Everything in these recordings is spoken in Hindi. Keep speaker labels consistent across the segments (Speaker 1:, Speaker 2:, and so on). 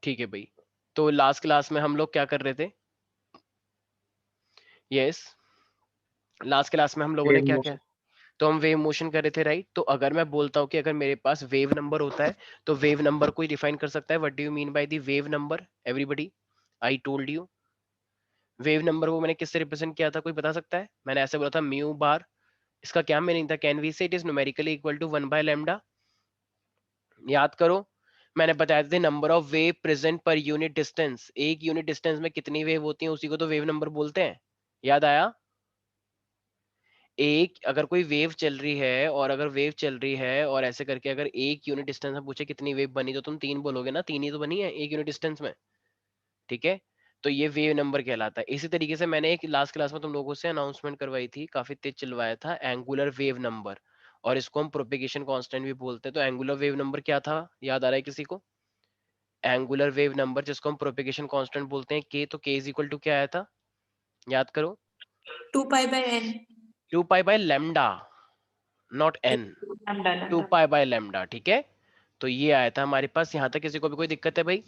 Speaker 1: ठीक है भाई। तो लास्ट क्लास में हम लोग क्या कर रहे थे? यस, लास्ट क्लास में हम लोगों ने
Speaker 2: वेव
Speaker 1: क्या क्या,
Speaker 2: मोशन।
Speaker 1: तो हम वेव मोशन कर रहे थे, राइट? तो अगर मैं बोलता हूँ कि अगर मेरे पास वेव नंबर होता है, तो वेव नंबर को ही डिफाइन कर सकता है। What do you mean by the wave number everybody? I told you. Wave number को मैंने किससे रिप्रेजेंट किया था, कोई बता सकता है? मैंने ऐसे बोला था म्यू बार। इसका क्या मीनिंग था? Can we say it is numerically equal to 1/λ? याद करो, मैंने बताया था number of wave present per unit distance. एक यूनिट डिस्टेंस में कितनी वेव होती है, उसी को तो वेव नंबर बोलते हैं। याद आया? एक अगर कोई वेव चल रही है, और अगर वेव चल रही है और ऐसे करके अगर एक यूनिट डिस्टेंस में पूछे कितनी वेव बनी, तो तुम तीन बोलोगे ना, तीन ही तो बनी है एक यूनिट डिस्टेंस में। ठीक है, तो ये वेव नंबर कहलाता है। इसी तरीके से मैंने एक लास्ट क्लास में तुम लोगों से अनाउंसमेंट करवाई थी, काफी तेज चिलवाया था, एंगुलर वेव नंबर, और इसको हम प्रोपेगेशन कांस्टेंट भी बोलते हैं। तो एंगुलर वेव नंबर क्या था, याद आ रहा है किसी को? एंगुलर वेव नंबर जिसको हम प्रोपेगेशन कांस्टेंट बोलते हैं, के, तो के इज इक्वल टू क्या आया था, याद करो?
Speaker 3: 2π/n।
Speaker 1: 2π/λ, not an.
Speaker 3: लैम्डा
Speaker 1: 2π/λ, ठीक है। तो ये आया था हमारे पास। यहाँ तक किसी को भी कोई दिक्कत है भाई?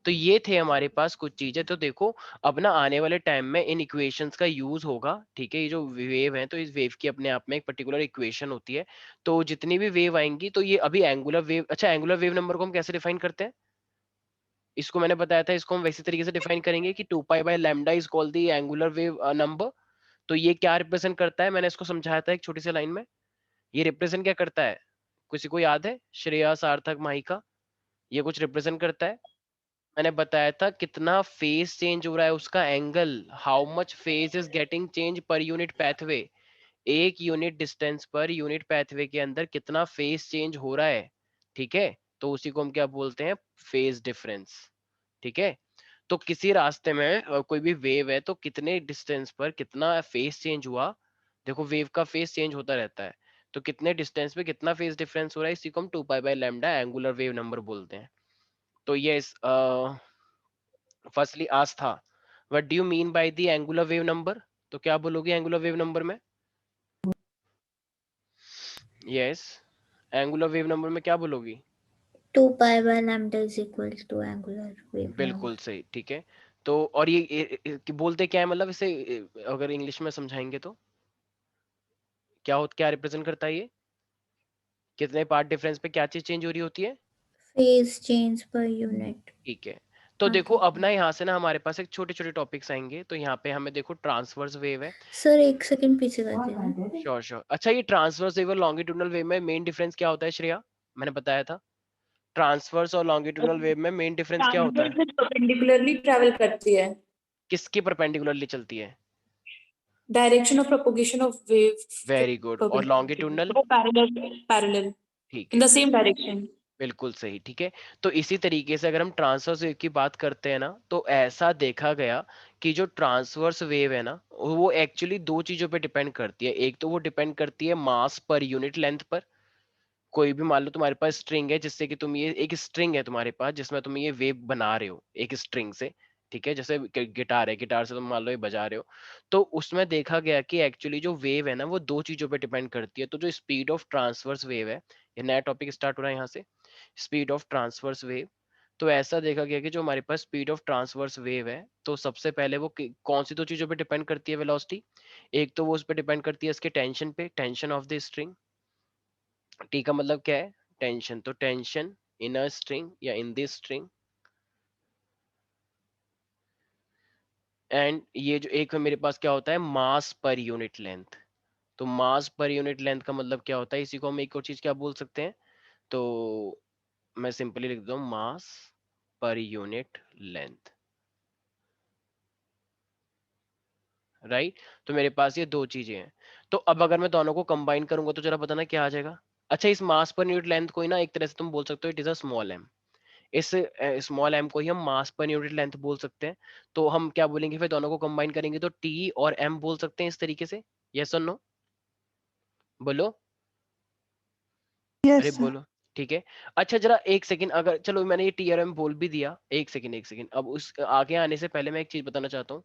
Speaker 1: तो ये थे हमारे पास कुछ चीजें। तो देखो, अब ना आने वाले टाइम में इन इक्वेशंस का यूज होगा, ठीक है? ये जो वेव है, तो इस वेव की अपने आप में एक पर्टिकुलर इक्वेशन होती है। तो जितनी भी वेव आएंगी, तो ये अभी एंगुलर वेव, अच्छा एंगुलर वेव नंबर को हम कैसे डिफाइन करते हैं, इसको मैंने बताया था, इसको हम वैसे तरीके से डिफाइन करेंगे कि 2π/λ is called the angular wave number. तो ये क्या रिप्रेजेंट करता है, मैंने इसको समझाया था एक छोटी सी लाइन में। ये रिप्रेजेंट क्या करता है, किसी को याद है? श्रेया, सार्थक, माहिका, ये कुछ रिप्रेजेंट करता है। मैंने बताया था कितना फेज चेंज हो रहा है, उसका angle, how much phase is getting change per unit pathway. एक unit distance per unit pathway के अंदर कितना फेज चेंज हो रहा है, ठीक है? तो उसी को हम क्या बोलते हैं, फेज डिफरेंस। ठीक है, तो किसी रास्ते में कोई भी वेव है, तो कितने डिस्टेंस पर कितना फेज चेंज हुआ। देखो, वेव का फेज चेंज होता रहता है, तो कितने डिस्टेंस पे कितना फेज डिफरेंस हो रहा है, इसी को हम 2π/λ एंगुलर वेव नंबर बोलते हैं। तो ये firstly Aastha, what do you mean by the angular wave number? तो क्या बोलोगे एंगुलर वेव नंबर में? यस, एंगुलर वेव नंबर में क्या बोलोगी?
Speaker 4: 2π/λ is equal to angular wave
Speaker 1: बिल्कुल
Speaker 4: number.
Speaker 1: सही, ठीक है। तो और ये बोलते क्या है, मतलब इसे अगर इंग्लिश में समझाएंगे तो क्या रिप्रेजेंट करता है ये? कितने पार्ट डिफरेंस पे क्या चीज चेंज हो रही होती है?
Speaker 4: Phase change per unit.
Speaker 1: ठीक है। तो देखो,
Speaker 4: Okay.
Speaker 1: अब ना यहाँ से ना हमारे पास एक छोटे छोटे टॉपिक्स आएंगे। तो यहाँ पे हमें देखो ट्रांसवर्स वेव है।
Speaker 4: सर एक सेकंड पीछे कर देना.
Speaker 1: Sure sure. अच्छा, ये ट्रांसवर्स वेव और लॉन्गिट्यूडनल वेव में मेन डिफरेंस क्या होता है श्रेया? मैंने बताया था, ट्रांसवर्स और लॉन्गिट्यूडनल वेव में मेन डिफरेंस क्या होता है?
Speaker 3: ट्रांसवर्स परपेंडिकुलरली ट्रैवल करती है।
Speaker 1: किसकी परपेंडिकुलरली चलती है?
Speaker 3: Direction of propagation of wave
Speaker 1: very good. और लॉन्गिट्यूडनल?
Speaker 3: पैरेलल
Speaker 1: ठीक
Speaker 3: इन
Speaker 1: है,
Speaker 3: द सेम डायरेक्शन।
Speaker 1: बिल्कुल सही, ठीक है। तो इसी तरीके से अगर हम ट्रांसवर्स वेव की बात करते हैं ना, तो ऐसा देखा गया कि जो ट्रांसवर्स वेव है ना, वो एक्चुअली दो चीजों पे डिपेंड करती है। एक तो वो डिपेंड करती है मास पर यूनिट लेंथ पर। कोई भी मान लो तुम्हारे पास स्ट्रिंग है, जिससे कि तुम ये, एक स्ट्रिंग है तुम्हारे पास जिसमें तुम ये वेव बना रहे हो एक स्ट्रिंग से, ठीक है? जैसे गिटार है, गिटार से तुम मान लो ये बजा रहे हो। तो उसमें देखा गया कि एक्चुअली जो वेव है ना, वो दो चीजों पे डिपेंड करती है। तो जो स्पीड ऑफ ट्रांसवर्स वेव है, ये नया टॉपिक स्टार्ट हो रहा है यहाँ से, स्पीड ऑफ ट्रांसवर्स वेव। तो ऐसा देखा गया कि जो हमारे पास स्पीड ऑफ ट्रांसवर्स वेव है, तो सबसे पहले वो कौन सी दो चीजों पे डिपेंड करती है, वेलोसिटी। एक तो वो उस पर डिपेंड करती है इसके टेंशन पे, tension of the string. T का मतलब क्या है, टेंशन। तो टेंशन इन अ स्ट्रिंग या इन दिस स्ट्रिंग। एंड ये जो एक मेरे पास क्या होता है, मास पर यूनिट लेंथ। तो मास पर यूनिट लेंथ का मतलब क्या होता है, इसी को हम एक और चीज क्या बोल सकते हैं? तो मैं सिंपली लिख दूं, मास पर यूनिट लेंथ, राइट? तो मेरे पास ये दो चीजें हैं। तो अब अगर मैं दोनों को कंबाइन करूंगा, तो जरा बताना क्या आ जाएगा। अच्छा, इस मास पर यूनिट लेंथ को ही ना एक तरह से तुम बोल सकते हो, it is a small M. इस स्मॉल एम को ही हम मास पर यूनिट लेंथ बोल सकते हैं। तो हम क्या बोलेंगे फिर, दोनों को कंबाइन करेंगे तो टी और एम बोल सकते हैं इस तरीके से। यस और नो, बोलो। अरे
Speaker 2: यस सर।
Speaker 1: बोलो, ठीक है। अच्छा जरा एक सेकंड, अगर चलो मैंने ये टी और एम बोल भी दिया, एक सेकंड एक सेकंड, अब उस आगे आने से पहले मैं एक चीज बताना चाहता हूँ।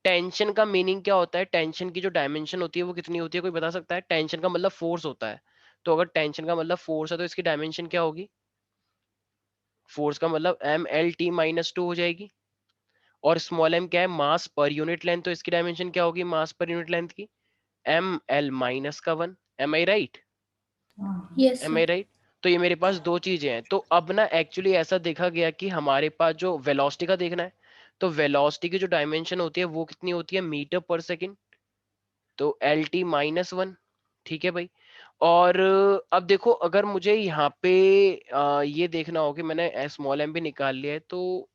Speaker 1: टेंशन का मीनिंग क्या होता है? टेंशन की जो डायमेंशन होती है वो कितनी होती है, कोई बता सकता है? टेंशन का मतलब फोर्स होता है। तो अगर टेंशन का मतलब फोर्स है, तो इसकी डायमेंशन क्या होगी? फोर्स का मतलब mlt माइनस 2 हो जाएगी, और स्मॉल m क्या है, मास पर यूनिट लेंथ, तो इसकी डायमेंशन क्या होगी मास पर यूनिट लेंथ की, ml माइनस का 1। Am I right?
Speaker 4: Yes,
Speaker 1: am
Speaker 4: sir.
Speaker 1: I right? तो ये मेरे पास दो चीजें हैं। तो अब ना एक्चुअली ऐसा देखा गया कि हमारे पास जो वेलोसिटी का देखना है, तो वेलोसिटी की जो डायमेंशन होती है वो कितनी होती है, मीटर पर सेकेंड, तो एल टी माइनस 1। ठीक है भाई। और अब देखो अगर मुझे यहाँ पे ये देखना हो कि मैंने स्मॉल एम भी निकाल लिया है, तो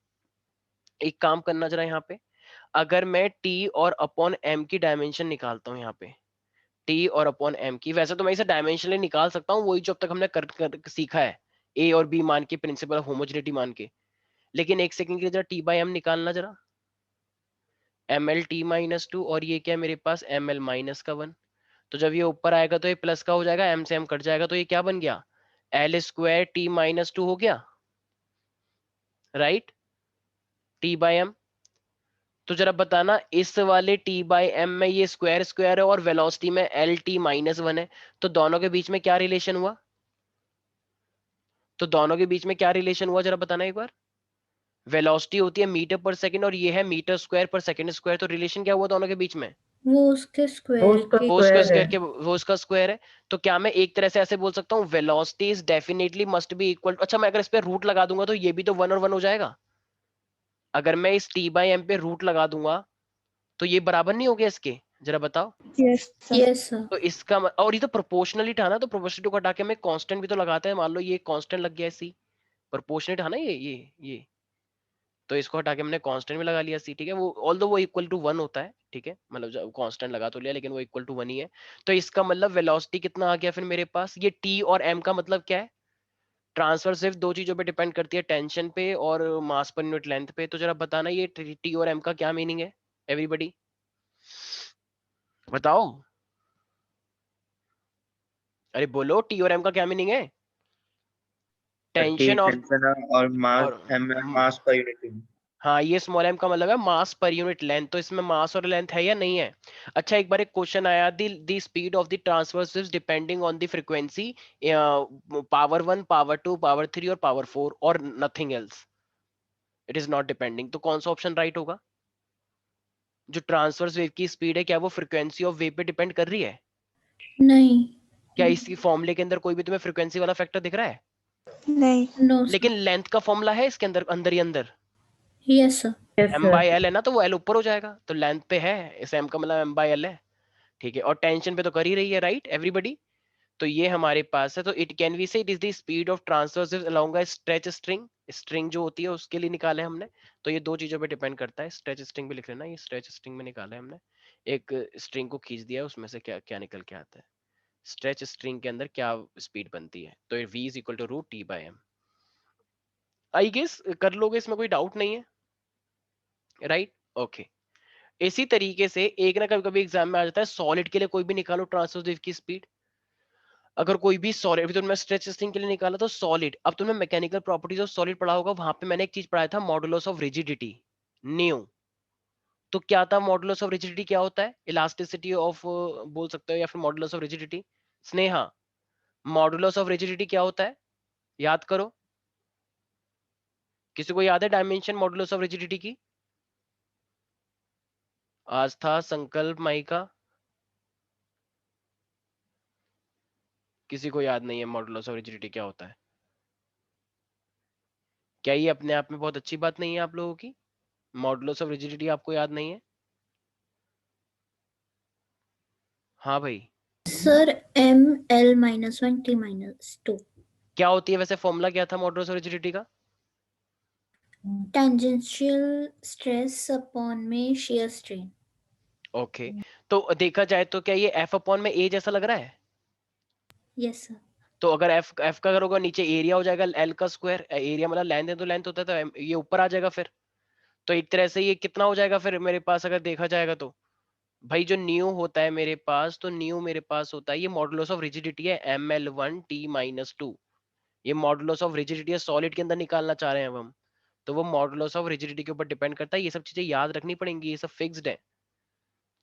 Speaker 1: एक काम करना जरा यहाँ पे, अगर मैं टी और अपॉन एम की डायमेंशन निकालता हूँ यहाँ पे, टी और अपॉन एम की, वैसे तो मैं इसे डायमेंशनली निकाल सकता हूँ, वही जो अब तक हमने कर सीखा है, ए और बी मान के, प्रिंसिपल ऑफ होमोजेनिटी मान के। लेकिन एक सेकंड के लिए जरा टी बाई एम निकालना जरा, एम एल टी माइनस 2, और ये क्या है मेरे पास एम एल माइनस का 1। तो जब ये ऊपर आएगा तो ये प्लस का हो जाएगा, एम से एम कट जाएगा, तो ये क्या बन गया, एल स्क्वायर टी माइनस 2 हो गया, राइट, टी बाई एम। तो जरा बताना इस वाले टी बाई एम में ये स्क्वायर स्क्वायर है और वेलोसिटी में एल टी माइनस 1 है, तो दोनों के बीच में क्या रिलेशन हुआ, तो दोनों के बीच में क्या रिलेशन हुआ जरा बताना एक बार। वेलोसिटी होती है मीटर पर सेकंड और ये है मीटर स्क्वायर पर सेकंड स्क्वायर, तो रिलेशन क्या हुआ दोनों के बीच में,
Speaker 4: वो उसके स्क्वायर के
Speaker 1: वो उसका स्क्वायर के, वो उसका स्क्वायर है। तो क्या मैं एक तरह से ऐसे बोल सकता हूँ, velocity is definitely must be equal, अच्छा मैं अगर इस पे रूट लगा दूंगा तो ये भी तो 1 और 1 हो जाएगा। अगर मैं इस टी बाई एम पे रूट लगा दूंगा तो ये बराबर नहीं हो गया इसके, जरा बताओ।
Speaker 3: Yes, sir.
Speaker 4: Yes, sir.
Speaker 1: तो इसका और ये तो प्रोपोर्शनली था ना, तो प्रोपोर्शनल को हटा के मैं कांस्टेंट भी तो लगाते हैं, मान लो ये कांस्टेंट लग गया सी, प्रोपोर्शनल था ना ये, तो इसको हटा के हमने कांस्टेंट में लगा लिया सी, ठीक है, वो ऑल्दो वो इक्वल टू 1 होता है, ठीक है, मतलब जब कांस्टेंट लगा तो लिया लेकिन वो इक्वल टू 1 ही है। तो इसका मतलब वेलोसिटी कितना आ गया फिर मेरे पास, ये टी और एम का मतलब क्या है, ट्रांसफर सिर्फ दो चीजों पे डिपेंड करती है, टेंशन पे और मास पर यूनिट लेंथ पे। तो जरा बताना ये टी और एम का क्या मीनिंग है, एवरीबॉडी बताओ, अरे बोलो टी और एम का क्या मीनिंग है,
Speaker 2: टी
Speaker 1: टेंशन और
Speaker 2: टेंशन और मास,
Speaker 1: और
Speaker 2: एम मास पर यूनिट।
Speaker 1: हाँ ये स्मॉल एम का मतलब है मास पर यूनिट लेंथ, तो इसमें मास और लेंथ है या नहीं है। अच्छा एक बार एक क्वेश्चन आया, the speed of the transverse is depending on the frequency, power 1 power 2 power 3 और पावर 4 और nothing else, it is not depending. तो कौन सा ऑप्शन राइट होगा, जो ट्रांसवर्स वेव की स्पीड है क्या वो फ्रीक्वेंसी ऑफ वेव पे डिपेंड कर रही है,
Speaker 4: नहीं,
Speaker 1: क्या इसकी फॉर्मूले के अंदर कोई भी तुम्हें फ्रीक्वेंसी वाला फैक्टर दिख रहा है,
Speaker 3: नहीं.
Speaker 4: no, sir.
Speaker 1: लेकिन लेंथ का फॉर्मूला है इसके अंदर, अंदर ही अंदर
Speaker 4: Yes, sir.
Speaker 1: M by L है ना, तो वो एल ऊपर हो जाएगा, तो लेंथ पे है, इस एम का मतलब एम बाई एल है, ठीक है, और टेंशन पे तो कर ही रही है, राइट एवरीबॉडी। तो ये हमारे पास है, तो it can we say it is the speed of transverse along a stretch string, string जो होती है उसके लिए निकाला है हमने। तो ये दो चीजों पे डिपेंड करता है, स्ट्रेच स्ट्रिंग भी लिख लेना, ये स्ट्रेच स्ट्रिंग में निकाला है हमने, एक स्ट्रिंग को खींच दिया उसमें से क्या क्या निकल के आता है, स्ट्रेच स्ट्रिंग के अंदर क्या स्पीड बनती है, तो v is equal to root T by M. I guess कर लोगे, इसमें कोई डाउट नहीं है, राइट ओके। इसी तरीके से एक ना कभी कभी एग्जाम में आ जाता है, सॉलिड के लिए कोई भी निकालो ट्रांसवर्स वेव की स्पीड, अगर कोई भी सॉलिड, अभी तो मैं स्ट्रेच स्ट्रिंग के लिए निकाला तो सॉलिड, अब तुमने मैकेनिकल प्रॉपर्टीज ऑफ सॉलिड पढ़ा होगा, वहां पे मैंने एक चीज पढ़ाया था मॉडुलस ऑफ रिजिडिटी, न्यू। तो क्या था मॉडुलस ऑफ रिजिडिटी, क्या होता है, इलास्टिसिटी ऑफ बोल सकते हो या फिर modulus of rigidity, Sneha modulus of rigidity क्या होता है, याद करो, किसी को याद है डायमेंशन मॉडुलस ऑफ रिजिडिटी की, आस्था संकल्प माइका, किसी को याद नहीं है मॉडुलस ऑफ रिजिडिटी क्या होता है, क्या ये अपने आप में बहुत अच्छी बात नहीं है आप लोगों की, मॉडुलस ऑफ रिजिडिटी आपको याद नहीं है, हाँ भाई
Speaker 4: Sir, ML minus 1 T minus 2.
Speaker 1: क्या होती है वैसे, फॉर्मूला क्या था मॉडुलस ऑफ रिजिडिटी का,
Speaker 4: Tangential stress upon में shear strain.
Speaker 1: ओके तो देखा जाए तो क्या ये एफ अपॉन में ए जैसा लग रहा है,
Speaker 4: Yes, sir.
Speaker 1: तो अगर एफ का करोगे नीचे एरिया हो जाएगा एल का स्क्वायर, एरिया मतलब लेंथ है तो लेंथ होता है, तो ये ऊपर आ जाएगा फिर, तो एक तरह से ये कितना हो जाएगा फिर मेरे पास अगर देखा जाएगा तो, भाई जो न्यू होता है मेरे पास, तो न्यू मेरे पास होता है ये मॉडुलस ऑफ रिजिडिटी है ml1t-2, ये मॉडुलस ऑफ रिजिडिटी है सॉलिड के अंदर निकालना चाह रहे हैं अब हम, तो वो मॉडुलस ऑफ रिजिडिटी के ऊपर डिपेंड करता है, ये सब चीजें याद रखनी पड़ेंगी, ये सब फिक्स्ड है।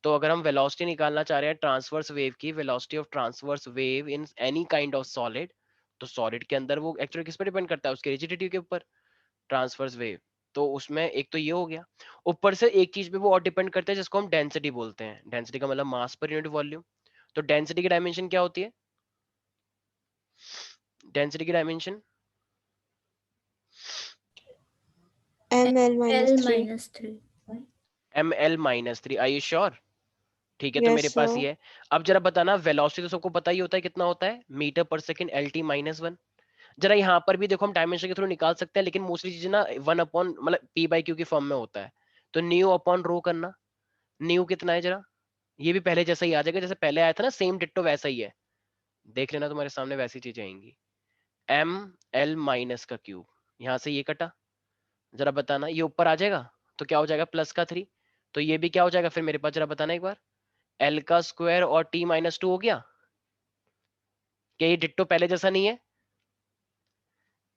Speaker 1: तो अगर हम वेलोसिटी निकालना चाह रहे हैं ट्रांसवर्स वेव की, velocity of transverse wave in any kind of solid, तो सॉलिड के अंदर वो एक्चुअली किस पे डिपेंड करता है, उसके रिजिडिटी के ऊपर, ट्रांसवर्स वेव। तो उसमें एक तो ये हो गया, ऊपर से एक चीज पे वो और डिपेंड करता है जिसको हम डेंसिटी बोलते हैं। डेंसिटी का मतलब मास पर यूनिट वॉल्यूम। तो डेंसिटी की डायमेंशन क्या होती है? डेंसिटी की dimension
Speaker 3: ml
Speaker 4: L
Speaker 3: -3.
Speaker 4: -3.
Speaker 1: ml-3। Are you sure? ठीक है, तो
Speaker 3: Yes,
Speaker 1: मेरे पास
Speaker 3: sir.
Speaker 1: ये है। अब जरा बताना, वेलोसिटी तो सबको पता ही होता है कितना होता है, मीटर पर सेकंड LT-1। जरा यहाँ पर भी देखो हम डायमेंशन के थ्रू निकाल सकते हैं, लेकिन मोस्टली चीजें ना 1 मतलब P/Q की फॉर्म में होता है। तो न्यू अपॉन रो करना। न्यू कितना है जरा, ये भी पहले जैसा ही आ जाएगा, जैसे पहले आया था ना, सेम डिट्टो वैसा ही है। देख लेना, तुम्हारे सामने वैसी चीजें आएंगी। ml- का क्यूब, यहाँ से ये कटा। जरा बताना, ये ऊपर आ जाएगा तो क्या हो जाएगा, +3। तो ये भी क्या हो जाएगा फिर मेरे पास, जरा बताना एक बार। L का स्क्वायर और T-2 हो गया। क्या ये डिट्टो पहले जैसा नहीं है?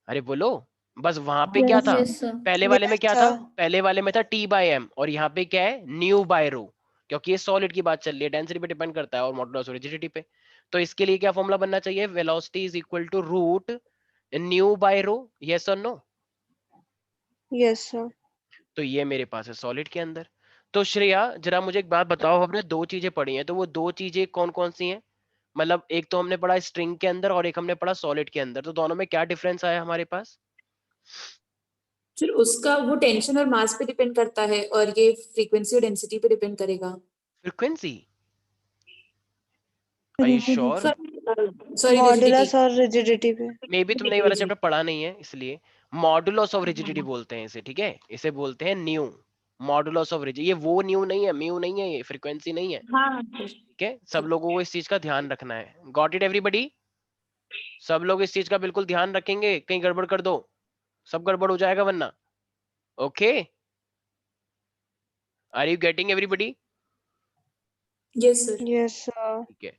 Speaker 1: अरे बोलो। बस वहां पे क्या
Speaker 3: Yes,
Speaker 1: था,
Speaker 4: Yes, sir.
Speaker 1: पहले वाले में
Speaker 3: yes,
Speaker 1: क्या था,
Speaker 3: sir.
Speaker 1: पहले वाले में था T/m, और यहाँ पे क्या है, न्यू बाय रो। क्योंकि ये सॉलिड की बात चल रही है, डेंसिटी पे डिपेंड करता है और मॉडुलस रिजिडिटी पे। तो इसके लिए क्या फॉर्मूला बनना चाहिए, velocity is equal to root nu by rho. Yes और नो?
Speaker 3: Yes, sir.
Speaker 1: तो ये मेरे पास है सॉलिड के अंदर। तो श्रेया जरा मुझे एक बात बताओ, हमने दो चीजें पढ़ी हैं, तो वो दो चीजें कौन कौन सी हैं? मतलब एक तो हमने पढ़ा स्ट्रिंग के अंदर और एक हमने पढ़ा सॉलिड के अंदर, तो दोनों में क्या डिफरेंस आया हमारे पास?
Speaker 5: फिर उसका वो टेंशन और मास पे डिपेंड करता है और ये फ्रीक्वेंसी और डेंसिटी पे डिपेंड करेगा।
Speaker 1: Frequency? Are you sure?
Speaker 5: Sorry
Speaker 3: Modulus और rigidity पे.
Speaker 1: मे बी तुमने ये वाला चैप्टर पढ़ा नहीं है इसलिए। मॉडुलस ऑफ रिजिडिटी बोलते हैं इसे, ठीक है, इसे बोलते हैं न्यू। मॉडुलस ऑफ रिजिडिटी, ये वो न्यू नहीं है, म्यू नहीं है, ये फ्रीक्वेंसी नहीं है।
Speaker 5: हाँ
Speaker 1: ठीक है, सब लोगों को इस चीज का ध्यान रखना है। Got it everybody? सब लोग इस चीज का बिल्कुल ध्यान रखेंगे, कहीं गड़बड़ कर दो सब गड़बड़ हो जाएगा वरना। Okay, are you getting everybody?
Speaker 5: Yes sir.
Speaker 3: Yes, sir.
Speaker 1: ठीक है,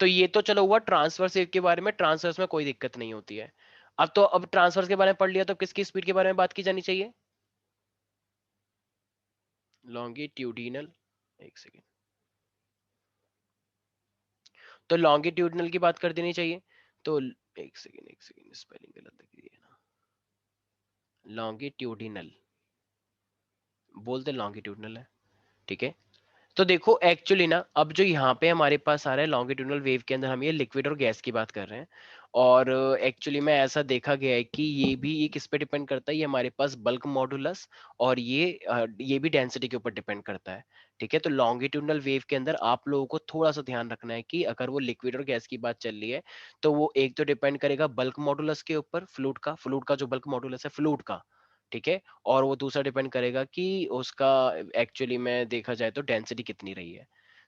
Speaker 1: तो ये तो चलो हुआ ट्रांसवर्स के बारे में। ट्रांसवर्स में कोई दिक्कत नहीं होती है। अब ट्रांसवर्स के बारे में पढ़ लिया, तो किसकी स्पीड के बारे में बात की जानी चाहिए? लॉन्गिट्यूडिनल। एक सेकेंड, तो लॉन्गिट्यूडिनल की बात कर देनी चाहिए। तो एक सेकेंड स्पेलिंग गलत लग रही है ना। लॉन्गिट्यूडिनल बोलते लॉन्गिट्यूडिनल है, ठीक है। तो देखो एक्चुअली ना, अब जो यहाँ पे हमारे पास आ रहा है लॉन्गिट्यूडिनल वेव के अंदर, हम ये लिक्विड और गैस की बात कर रहे हैं। और एक्चुअली में ऐसा देखा गया है कि ये भी ये किस पे डिपेंड करता है, ये हमारे पास बल्क मॉडुलस और ये भी डेंसिटी के ऊपर डिपेंड करता है। ठीक है, तो लॉन्गिट्यूडिनल वेव के अंदर आप लोगों को थोड़ा सा ध्यान रखना है कि अगर वो लिक्विड और गैस की बात चल रही है, तो वो एक तो डिपेंड करेगा बल्क मॉडुलस के ऊपर, फ्लूइड का जो बल्क मॉडुलस है फ्लूइड का, ठीक है। और वो दूसरा डिपेंड करेगा कि उसका एक्चुअली में देखा जाए तो डेंसिटी कितनी रही है।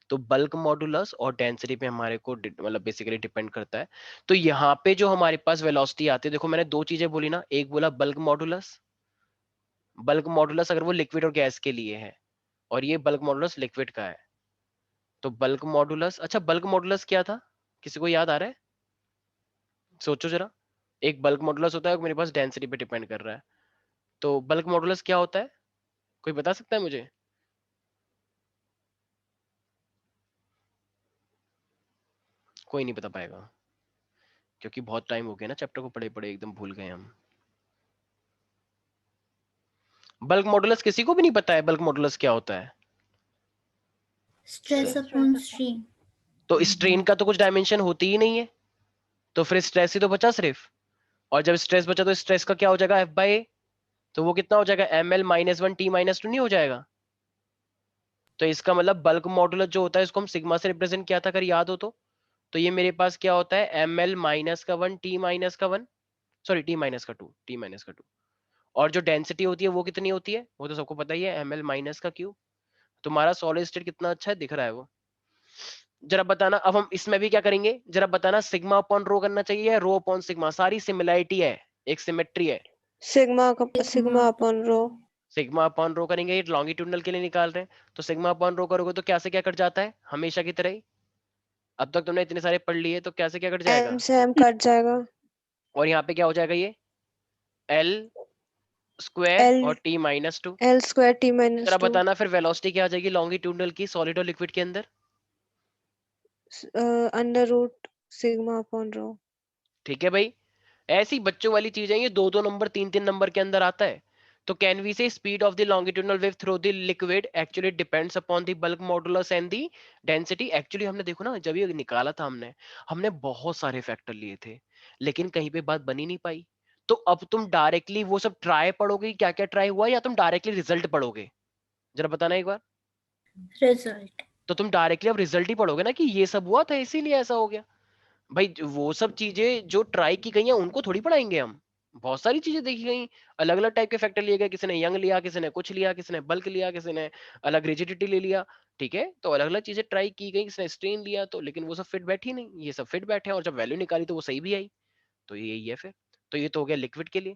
Speaker 1: तो बल्क मॉडुलस और डेंसिटी पे हमारे को मतलब बेसिकली डिपेंड करता है। तो यहाँ पे जो हमारे पास वेलोसिटी आती है, देखो मैंने दो चीजें बोली ना, एक बोला बल्क मॉडुलस। बल्क मॉडुलस अगर वो लिक्विड और गैस के लिए है, और ये बल्क मॉडुलस लिक्विड का है। तो बल्क मॉडुलस, अच्छा बल्क मॉडुलस क्या था, किसी को याद आ रहा है? सोचो जरा। एक बल्क मॉडुलस होता है, एक मेरे पास डेंसिटी पे डिपेंड कर रहा है। तो बल्क मॉडुलस क्या होता है, कोई बता सकता है मुझे? कोई नहीं बता पाएगा, क्योंकि बहुत टाइम हो गया ना चैप्टर को पढ़े पढ़े, एकदम भूल गए हम। बल्क मॉडुलस किसी को भी नहीं पता है, बल्क मॉडुलस क्या होता है?
Speaker 4: Stress upon strain.
Speaker 1: तो स्ट्रेन का तो कुछ डायमेंशन होती ही नहीं है, तो फिर स्ट्रेस ही तो बचा सिर्फ। और जब स्ट्रेस बचा तो स्ट्रेस का क्या हो जाएगा, F/A। तो वो कितना हो जाएगा, ml-1 T-2 नहीं हो जाएगा? तो इसका मतलब बल्क मॉडुलस जो होता है, इसको हम सिग्मा से रिप्रेजेंट किया था, अगर याद हो तो ये मेरे पास क्या होता है, ml-1 T-1, सॉरी T-2। और जो डेंसिटी होती है वो कितनी होती है, वो तो सबको पता ही है, ml-Q। तुम्हारा सॉलिड स्टेट कितना अच्छा है दिख रहा है वो। जरा बताना, अब हम इसमें भी क्या करेंगे, जरा बताना, सिग्मा अपॉन रो करना चाहिए या रो अपॉन सिग्मा? सारी सिमिलरिटी है, एक सिमेट्री है।
Speaker 3: Sigma upon rho.
Speaker 1: Sigma upon रो करेंगे, ये लॉन्गिट्यूडनल के लिए निकाल रहे हैं, तो सिग्मा अपॉन रो करोगे तो क्या से क्या कट जाता है, हमेशा की तरह ही। अब तक तुमने इतने सारे पढ़ लिए, तो क्या से क्या कट जाएगा,
Speaker 3: M से M कट जाएगा.
Speaker 1: और यहाँ पे क्या हो जाएगा, ये L स्क्वायर
Speaker 3: L
Speaker 1: और T-2।
Speaker 3: L square T
Speaker 1: जरा
Speaker 3: -2.
Speaker 1: बताना फिर वेलोसिटी क्या आ जाएगी लॉन्गिट्यूडनल की, सॉलिड और लिक्विड के अंदर?
Speaker 3: Under root sigma upon rho.
Speaker 1: ठीक है भाई, ऐसी बच्चों वाली चीज है ये, 2-2 नंबर 3-3 नंबर के अंदर आता है। तो कैन वी से speed of the longitudinal wave through the liquid actually depends upon the bulk modulus and the density. Actually हमने देखो ना, जब ये निकाला था हमने बहुत सारे फैक्टर लिए थे, लेकिन कहीं पे बात बनी नहीं पाई। तो अब तुम डायरेक्टली वो सब ट्राई पढ़ोगे, क्या क्या ट्राई हुआ, या तुम डायरेक्टली रिजल्ट पढ़ोगे? जरा बताना एक बार।
Speaker 4: रिजल्ट।
Speaker 1: तो तुम डायरेक्टली अब रिजल्ट ही पढ़ोगे ना, कि ये सब हुआ था इसीलिए ऐसा हो गया। भाई वो सब चीजें जो ट्राई की गई हैं उनको थोड़ी पढ़ाएंगे हम। बहुत सारी चीजें देखी गई, अलग अलग टाइप के फैक्टर लिए गए, किसी ने यंग लिया, किसी ने कुछ लिया, किसी ने बल्क लिया, किसी ने अलग रिजिडिटी ले लिया। ठीक है, तो अलग अलग चीजें ट्राई की गई, किसी ने स्ट्रेन लिया, तो लेकिन वो सब फिट बैठी नहीं, ये सब फिट बैठे, और जब वैल्यू निकाली तो वो सही भी आई। तो यही है फिर। तो ये तो हो गया लिक्विड के लिए।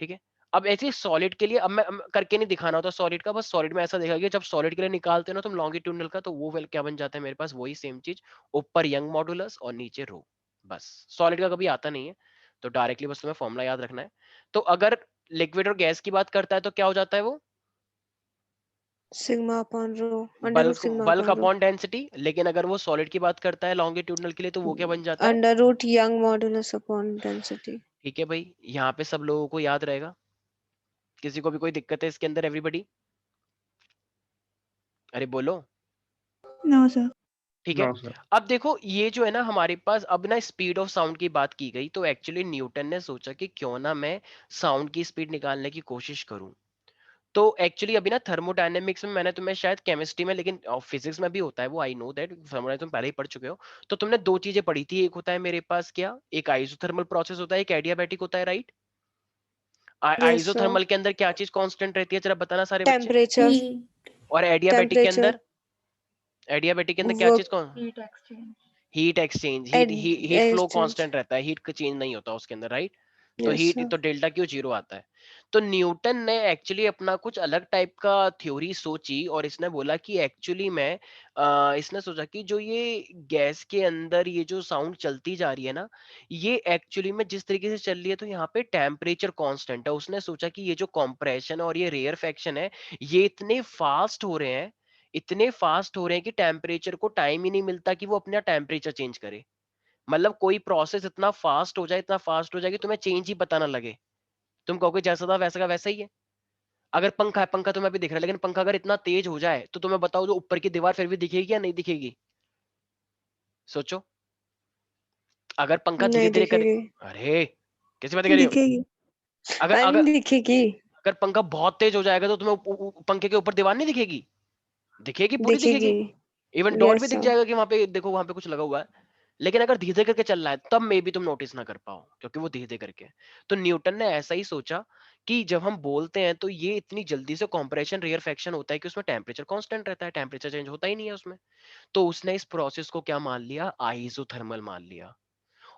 Speaker 1: ठीक है, अब ऐसे सॉलिड के लिए अब मैं करके नहीं दिखाना होता सॉलिड का, बस सॉलिड में ऐसा देखा गया, जब सॉलिड के लिए निकालते हो ना तुम लॉन्गिट्यूडनल का, तो वो क्या बन जाता है मेरे पास, वही सेम चीज, ऊपर यंग मॉडुलस और नीचे रो। बस सॉलिड का कभी आता नहीं है, तो डायरेक्टली बस तुम्हें फॉर्मूला याद रखना है। तो अगर लिक्विड और गैस की बात करता है तो क्या हो जाता है वो,
Speaker 3: sigma upon rho, under root
Speaker 1: bulk
Speaker 3: sigma
Speaker 1: bulk
Speaker 3: upon rho,
Speaker 1: upon density. लेकिन अगर वो सॉलिड की बात करता है लॉन्गिट्यूडनल के लिए, तो वो क्या बन जाता है?
Speaker 3: Under root Young modulus upon density.
Speaker 1: ठीक है भाई, यहाँ पे सब लोगों को याद रहेगा, किसी को भी कोई दिक्कत है इसके अंदर? एवरीबडी अरे बोलो।
Speaker 6: No sir.
Speaker 1: ठीक है,
Speaker 2: नो सर।
Speaker 1: अब देखो ये जो है ना हमारे पास, अब ना स्पीड ऑफ साउंड की बात की गई, तो एक्चुअली न्यूटन ने सोचा कि क्यों ना मैं साउंड की स्पीड निकालने की कोशिश करूं। तो एक्चुअली अभी ना थर्मोडायनेमिक्स में, मैंने तुम्हें शायद केमिस्ट्री में, लेकिन फिजिक्स में भी होता है वो, आई नो दैट, थर्मोडायनेमिक्स तुम पहले ही पढ़ चुके हो। तो तुमने दो चीजें पढ़ी थी, एक होता है मेरे पास क्या, एक आइसोथर्मल प्रोसेस होता है, एक एडियाबैटिक होता है, राइट?
Speaker 3: Yes sir.
Speaker 1: आइसोथर्मल के अंदर क्या चीज कांस्टेंट रहती है, जरा बताना सारे बच्चे।
Speaker 3: टेम्परेचर।
Speaker 4: हीट।
Speaker 1: और एडियाबैटिक के
Speaker 3: टेम्परेचर।
Speaker 1: अंदर, एडियाबैटिक के अंदर क्या
Speaker 3: वो
Speaker 1: चीज कौन,
Speaker 6: heat exchange.
Speaker 1: Heat exchange, heat flow
Speaker 3: exchange.
Speaker 1: Constant रहता है, हीट का चेंज नहीं होता उसके अंदर, राइट? तो
Speaker 3: यस
Speaker 1: हीट,
Speaker 3: सर।
Speaker 1: तो डेल्टा क्यू जीरो आता है। तो न्यूटन ने एक्चुअली अपना कुछ अलग टाइप का थ्योरी सोची, और इसने बोला कि एक्चुअली मैं इसने सोचा कि जो ये गैस के अंदर ये जो साउंड चलती जा रही है ना, ये एक्चुअली में जिस तरीके से चल रही है, तो यहाँ पे टेम्परेचर कांस्टेंट है। उसने सोचा कि ये जो कॉम्प्रेशन और ये रेयरफेक्शन है, ये इतने फास्ट हो रहे हैं, इतने फास्ट हो रहे हैं कि टेम्परेचर को टाइम ही नहीं मिलता कि वो अपना टेम्परेचर चेंज करे। मतलब कोई प्रोसेस इतना फास्ट हो जाए, इतना फास्ट हो जाए कि तुम्हें चेंज ही पता ना लगे, तुम कहोगे जैसा था वैसा का वैसा ही है। अगर पंखा है, पंखा तुम्हें अभी दिख रहा है, लेकिन पंखा अगर इतना तेज हो जाए तो तुम्हें बताओ, जो ऊपर की दीवार फिर भी दिखेगी या नहीं दिखेगी? सोचो, अगर पंखा धीरे
Speaker 3: नहीं
Speaker 1: धीरे करे,
Speaker 3: दिखेगी।
Speaker 1: अरे कैसी बात कर रही हो?
Speaker 3: दिखेगी।
Speaker 1: अगर
Speaker 3: आई
Speaker 1: अगर
Speaker 3: मीन दिखेगी।
Speaker 1: अगर पंखा बहुत तेज हो जाएगा तो तुम्हें पंखे के ऊपर दीवार नहीं दिखेगी? दिखेगी, पूरी
Speaker 3: दिखेगी।
Speaker 1: दिखेगी। इवन डॉट भी
Speaker 3: यस
Speaker 1: दिख
Speaker 3: सर।
Speaker 1: जाएगा कि वहां पे देखो, वहां पे कुछ लगा हुआ है। लेकिन अगर धीरे धीरे करके चल रहा है, तब मे भी तुम नोटिस ना कर पाओ, क्योंकि वो धीरे धीरे करके है। तो न्यूटन ने ऐसा ही सोचा कि जब हम बोलते हैं तो ये इतनी जल्दी से कॉम्प्रेशन रेयरफेक्शन होता है कि उसमें टेम्परेचर कांस्टेंट रहता है, टेम्परेचर चेंज होता ही नहीं है उसमें। तो उसने इस प्रोसेस को क्या मान लिया, आइसोथर्मल मान लिया।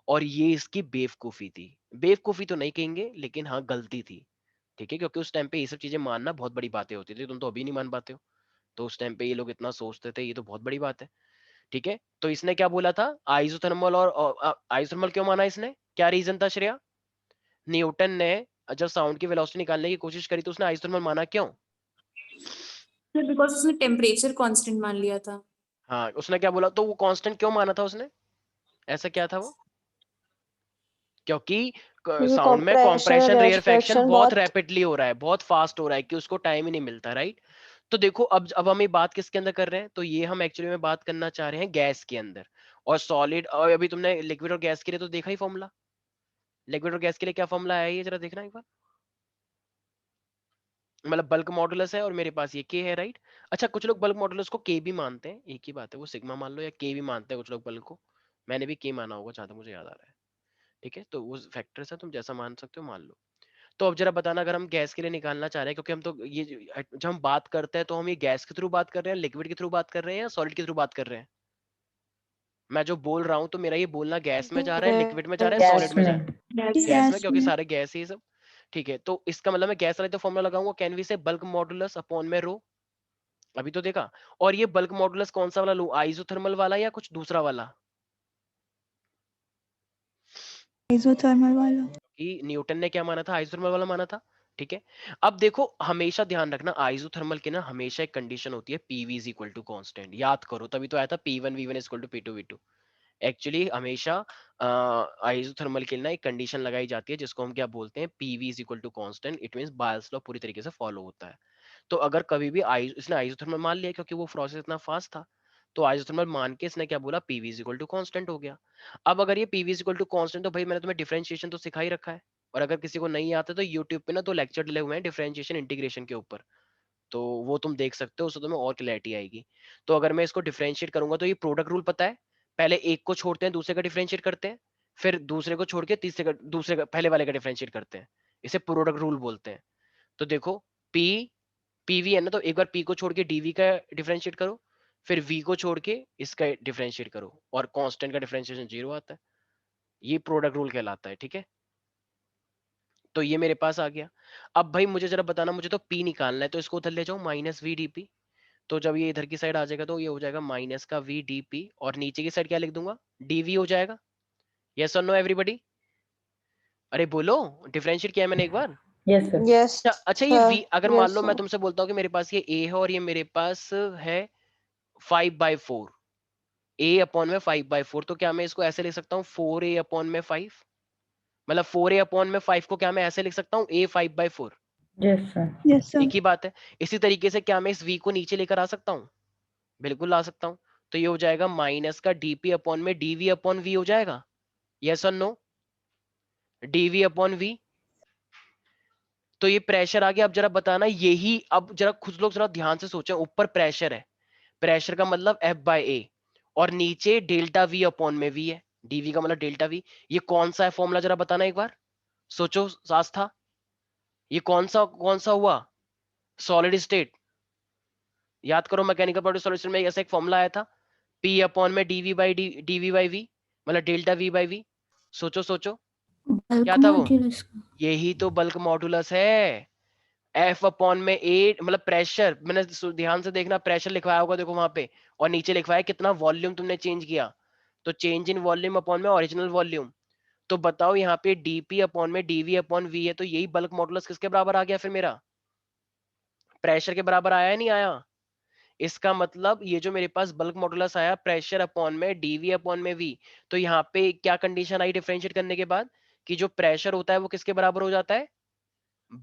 Speaker 1: और ये इसकी बेवकूफी थी, बेवकूफी तो नहीं कहेंगे, लेकिन हाँ गलती थी। ठीक है, क्योंकि उस टाइम पे ये सब चीजें मानना बहुत बड़ी बातें होती थी, तुम तो अभी नहीं मान पाते हो। तो उस टाइम पे ये लोग इतना सोचते थे, ये तो बहुत बड़ी बात है। ठीक है, तो इसने क्या बोला था, आइसोथर्मल, और आइसोथर्मल क्यों माना इसने, क्या रीजन था श्रेया? न्यूटन ने जब साउंड की वेलोसिटी निकालने की कोशिश करी तो उसने आइसोथर्मल माना, क्यों?
Speaker 5: सर बिकॉज उसने टेम्परेचर कांस्टेंट मान लिया था।
Speaker 1: हाँ, उसने क्या बोला, तो वो कांस्टेंट क्यों माना था उसने, ऐसा क्या था वो? क्योंकि
Speaker 3: क्योंकि
Speaker 1: साउंड में
Speaker 3: कॉम्प्रेशन और
Speaker 1: कॉम्प्रेशन रेयरफेक्शन
Speaker 3: रेयरफेक्शन
Speaker 1: बहुत
Speaker 3: बहुत।
Speaker 1: रैपिडली हो रहा है, बहुत फास्ट हो रहा है, कि उसको टाइम ही नहीं मिलता, राइट? तो देखो, अब हम ये बात किसके अंदर कर रहे हैं, तो ये हम एक्चुअली में बात करना चाह रहे हैं गैस के अंदर। और सॉलिड, और अभी तुमने लिक्विड और गैस के लिए तो देखा ही फॉर्मूला, लिक्विड और गैस के लिए क्या फॉर्मूला है, ये जरा देखना एक बार। मतलब बल्क मॉडुलस है और मेरे पास ये के है, राइट? अच्छा, कुछ लोग बल्क मॉडुलस को के भी मानते हैं, एक ही बात है, वो सिग्मा मान लो या के भी मानते हैं कुछ लोग बल्क को। मैंने भी के माना होगा जहां तक मुझे याद आ रहा है। ठीक है, तो वो फैक्टर्स है, तुम जैसा मान सकते हो मान लो। तो अब जरा बताना, अगर हम गैस के लिए निकालना चाह रहे हैं, क्योंकि हम तो ये जब हम बात करते हैं तो हम ये गैस के थ्रू बात कर रहे हैं, लिक्विड के थ्रू बात कर रहे हैं, या सॉलिड के थ्रू बात कर रहे हैं? मैं जो बोल रहा हूँ तो मेरा ये बोलना गैस में जा रहा है, लिक्विड में जा रहा है, सॉलिड
Speaker 4: गैस
Speaker 1: में जा रहा
Speaker 4: में।
Speaker 1: है? गैस में, क्योंकि सारे गैस ही सब। ठीक है, तो इसका मतलब मैं गैस वाले तो फॉर्मूला लगाऊंगा, कैन वी से बल्क मॉडुलस अपॉन में रो। अभी तो देखा। और ये बल्क मॉडुलस कौन सा वाला लूं, आइसोथर्मल वाला या कुछ दूसरा वाला?
Speaker 6: आइसोथर्मल वाला।
Speaker 1: कि न्यूटन ने क्या माना था, आइसोथर्मल वाला माना था। ठीक है, अब देखो हमेशा ध्यान रखना, आइसोथर्मल के ना हमेशा एक कंडीशन होती है, PV is equal to constant, याद करो, तभी तो आया था P1 V1 is equal to P2 V2। Actually हमेशा आइसोथर्मल के लिए ना एक कंडीशन लगाई जाती है जिसको हम क्या बोलते हैं, PV is equal to constant. It means Boyle's law पूरी तरीके से फॉलो होता है। तो अगर कभी भी इसने आइसोथर्मल मान लिया क्योंकि वो प्रोसेस इतना फास्ट था, तो आइसोथर्मल मान के इसने क्या बोला, PV is equal to constant हो गया। अब अगर ये PV is equal to constant, तो भाई मैंने तुम्हें डिफरेंशिएशन तो सिखा ही रखा है, और अगर किसी को नहीं आता तो यूट्यूब पे ना 2 लेक्चर डले हुए हैं डिफरेंशिएशन इंटीग्रेशन के ऊपर, तो वो तुम देख सकते हो, उससे तुम्हें और क्लैरिटी आएगी। तो अगर मैं इसको डिफरेंशिएट करूंगा तो ये प्रोडक्ट रूल पता है, पहले एक को छोड़ते हैं दूसरे का डिफरेंशिएट करते हैं, फिर दूसरे को छोड़ के तीसरे का, दूसरे का पहले वाले का डिफरेंशिएट करते हैं, इसे प्रोडक्ट रूल बोलते हैं। तो देखो पी पीवी है ना, तो एक बार पी को छोड़ के डीवी का डिफरेंशिएट करो, फिर वी को छोड़ के इसका डिफरेंशिएट करो, और कांस्टेंट का डिफरेंशिएशन 0 आता है। ये प्रोडक्ट रूल कहलाता है, ठीक है। तो ये मेरे पास आ गया। अब भाई मुझे जरा बताना, मुझे तो पी निकालना है, तो इसको उधर ले जाओ माइनस वी डी पी। तो जब ये इधर की साइड आ जाएगा तो ये हो जाएगा माइनस का वी डी पी, और नीचे की साइड क्या लिख दूंगा, डीवी हो जाएगा। यस और नो एवरीबॉडी? अरे बोलो, डिफरेंशिएट किया है मैंने एक बार।
Speaker 7: Yes sir.
Speaker 3: Yes,
Speaker 1: अच्छा ये
Speaker 3: sir.
Speaker 1: वी, अगर मान
Speaker 3: Yes,
Speaker 1: लो मैं
Speaker 3: sir.
Speaker 1: तुमसे बोलता हूँ कि मेरे पास ये ए है और ये मेरे पास है 5/4, ए अपॉन में 5/4, तो क्या मैं इसको ऐसे लिख सकता हूँ 4a अपॉन में 5? मतलब 4a अपॉन में 5 को क्या मैं ऐसे लिख सकता हूँ, a 5/4?
Speaker 7: Yes sir.
Speaker 6: Yes, sir.
Speaker 1: एक ही बात है। इसी तरीके से क्या मैं इस v को नीचे लेकर आ सकता हूँ? बिल्कुल ला सकता हूँ। तो ये हो जाएगा माइनस का dp अपॉन में dv अपॉन v हो जाएगा। यस और नो? dv upon v। तो ये प्रेशर आ गया। अब जरा बताना, यही अब जरा खुद लोग जरा ध्यान से सोचें, ऊपर प्रेशर है, प्रेशर का मतलब F/A, और नीचे डेल्टा वी अपॉन में वी है, डीवी का मतलब डेल्टा वी। ये कौन सा है फॉर्मूला, जरा बताना एक बार, सोचो आस्था, ये कौन सा हुआ, सॉलिड स्टेट। याद करो, मैकेनिकल प्रॉपर्टी सॉलिड स्टेट में ऐसा एक फॉर्मूला आया था, पी अपॉन में डीवी बाई वी, मतलब डेल्टा वी बाई वी। सोचो सोचो,
Speaker 4: बल्क
Speaker 1: क्या था वो?
Speaker 4: मॉड्यूलस का।
Speaker 1: यही तो बल्क मॉडुलस है। एफ अपॉन में ए, मतलब प्रेशर, मैंने ध्यान से देखना, प्रेशर लिखवाया होगा देखो वहां पे, और नीचे लिखवाया कितना वॉल्यूम तुमने चेंज किया, तो चेंज इन वॉल्यूम अपॉन में ओरिजिनल वॉल्यूम। तो बताओ यहाँ पे डीपी अपॉन में डीवी अपॉन वी है, तो यही बल्क मॉडुलस किसके बराबर आ गया फिर मेरा, प्रेशर के बराबर आया है नहीं आया? इसका मतलब ये जो मेरे पास बल्क मॉडुलस आया प्रेशर अपॉन में डीवी अपॉन में वी, तो यहाँ पे क्या कंडीशन आई डिफरेंशिएट करने के बाद, कि जो प्रेशर होता है वो किसके बराबर हो जाता है,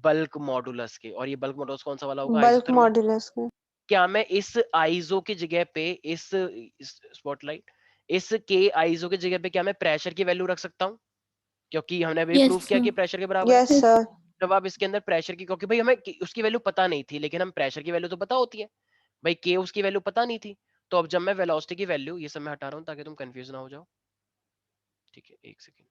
Speaker 1: बल्क मॉडुलस के। और ये बल्क मॉडुलस कौन सा वाला होगा,
Speaker 3: Bulk
Speaker 1: आइसोथर्मल।
Speaker 3: modulus का.
Speaker 1: क्या मैं इस आइजो की जगह पे, इस स्पॉटलाइट, इस के आइजो की जगह पे क्या मैं प्रेशर की वैल्यू रख सकता हूँ, क्योंकि हमने अभी प्रूव
Speaker 4: यस
Speaker 1: किया
Speaker 4: सर।
Speaker 1: कि प्रेशर के बराबर है।
Speaker 3: Yes, sir.
Speaker 1: जब आप इसके अंदर प्रेशर की, क्योंकि भाई हमें उसकी वैल्यू पता नहीं थी, लेकिन हम प्रेशर की वैल्यू तो पता होती है भाई, के उसकी वैल्यू पता नहीं थी। तो अब जब मैं वेलोसिटी की वैल्यू, ये सब मैं हटा रहा हूँ ताकि तुम कंफ्यूज ना हो जाओ, ठीक है, एक सेकेंड।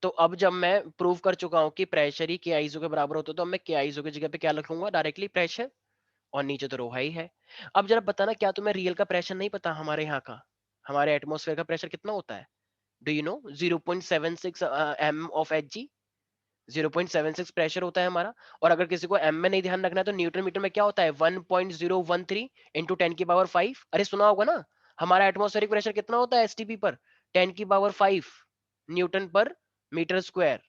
Speaker 1: तो अब जब मैं प्रूव कर चुका हूँ कि प्रेशर ही के आइजो के बराबर होता है, तो अब मैं के आइजो की जगह पे क्या लिखूंगा, डायरेक्टली प्रेशर, और नीचे तो रो ही है। अब जरा बताना, क्या तुम्हें रियल का प्रेशर नहीं पता, हमारे यहाँ का, हमारे एटमॉस्फेयर का प्रेशर कितना होता है? Do you know 0.76 m of Hg, 0.76 pressure होता है हमारा। और अगर किसी को एम में नहीं ध्यान रखना है तो न्यूटन मीटर में क्या होता है, 1.013 इंटू 10⁵ अरे सुना होगा ना, हमारा एटमॉस्फेरिक प्रेशर कितना होता है एसटीपी पर, 10⁵ न्यूटन पर मीटर स्क्वायर।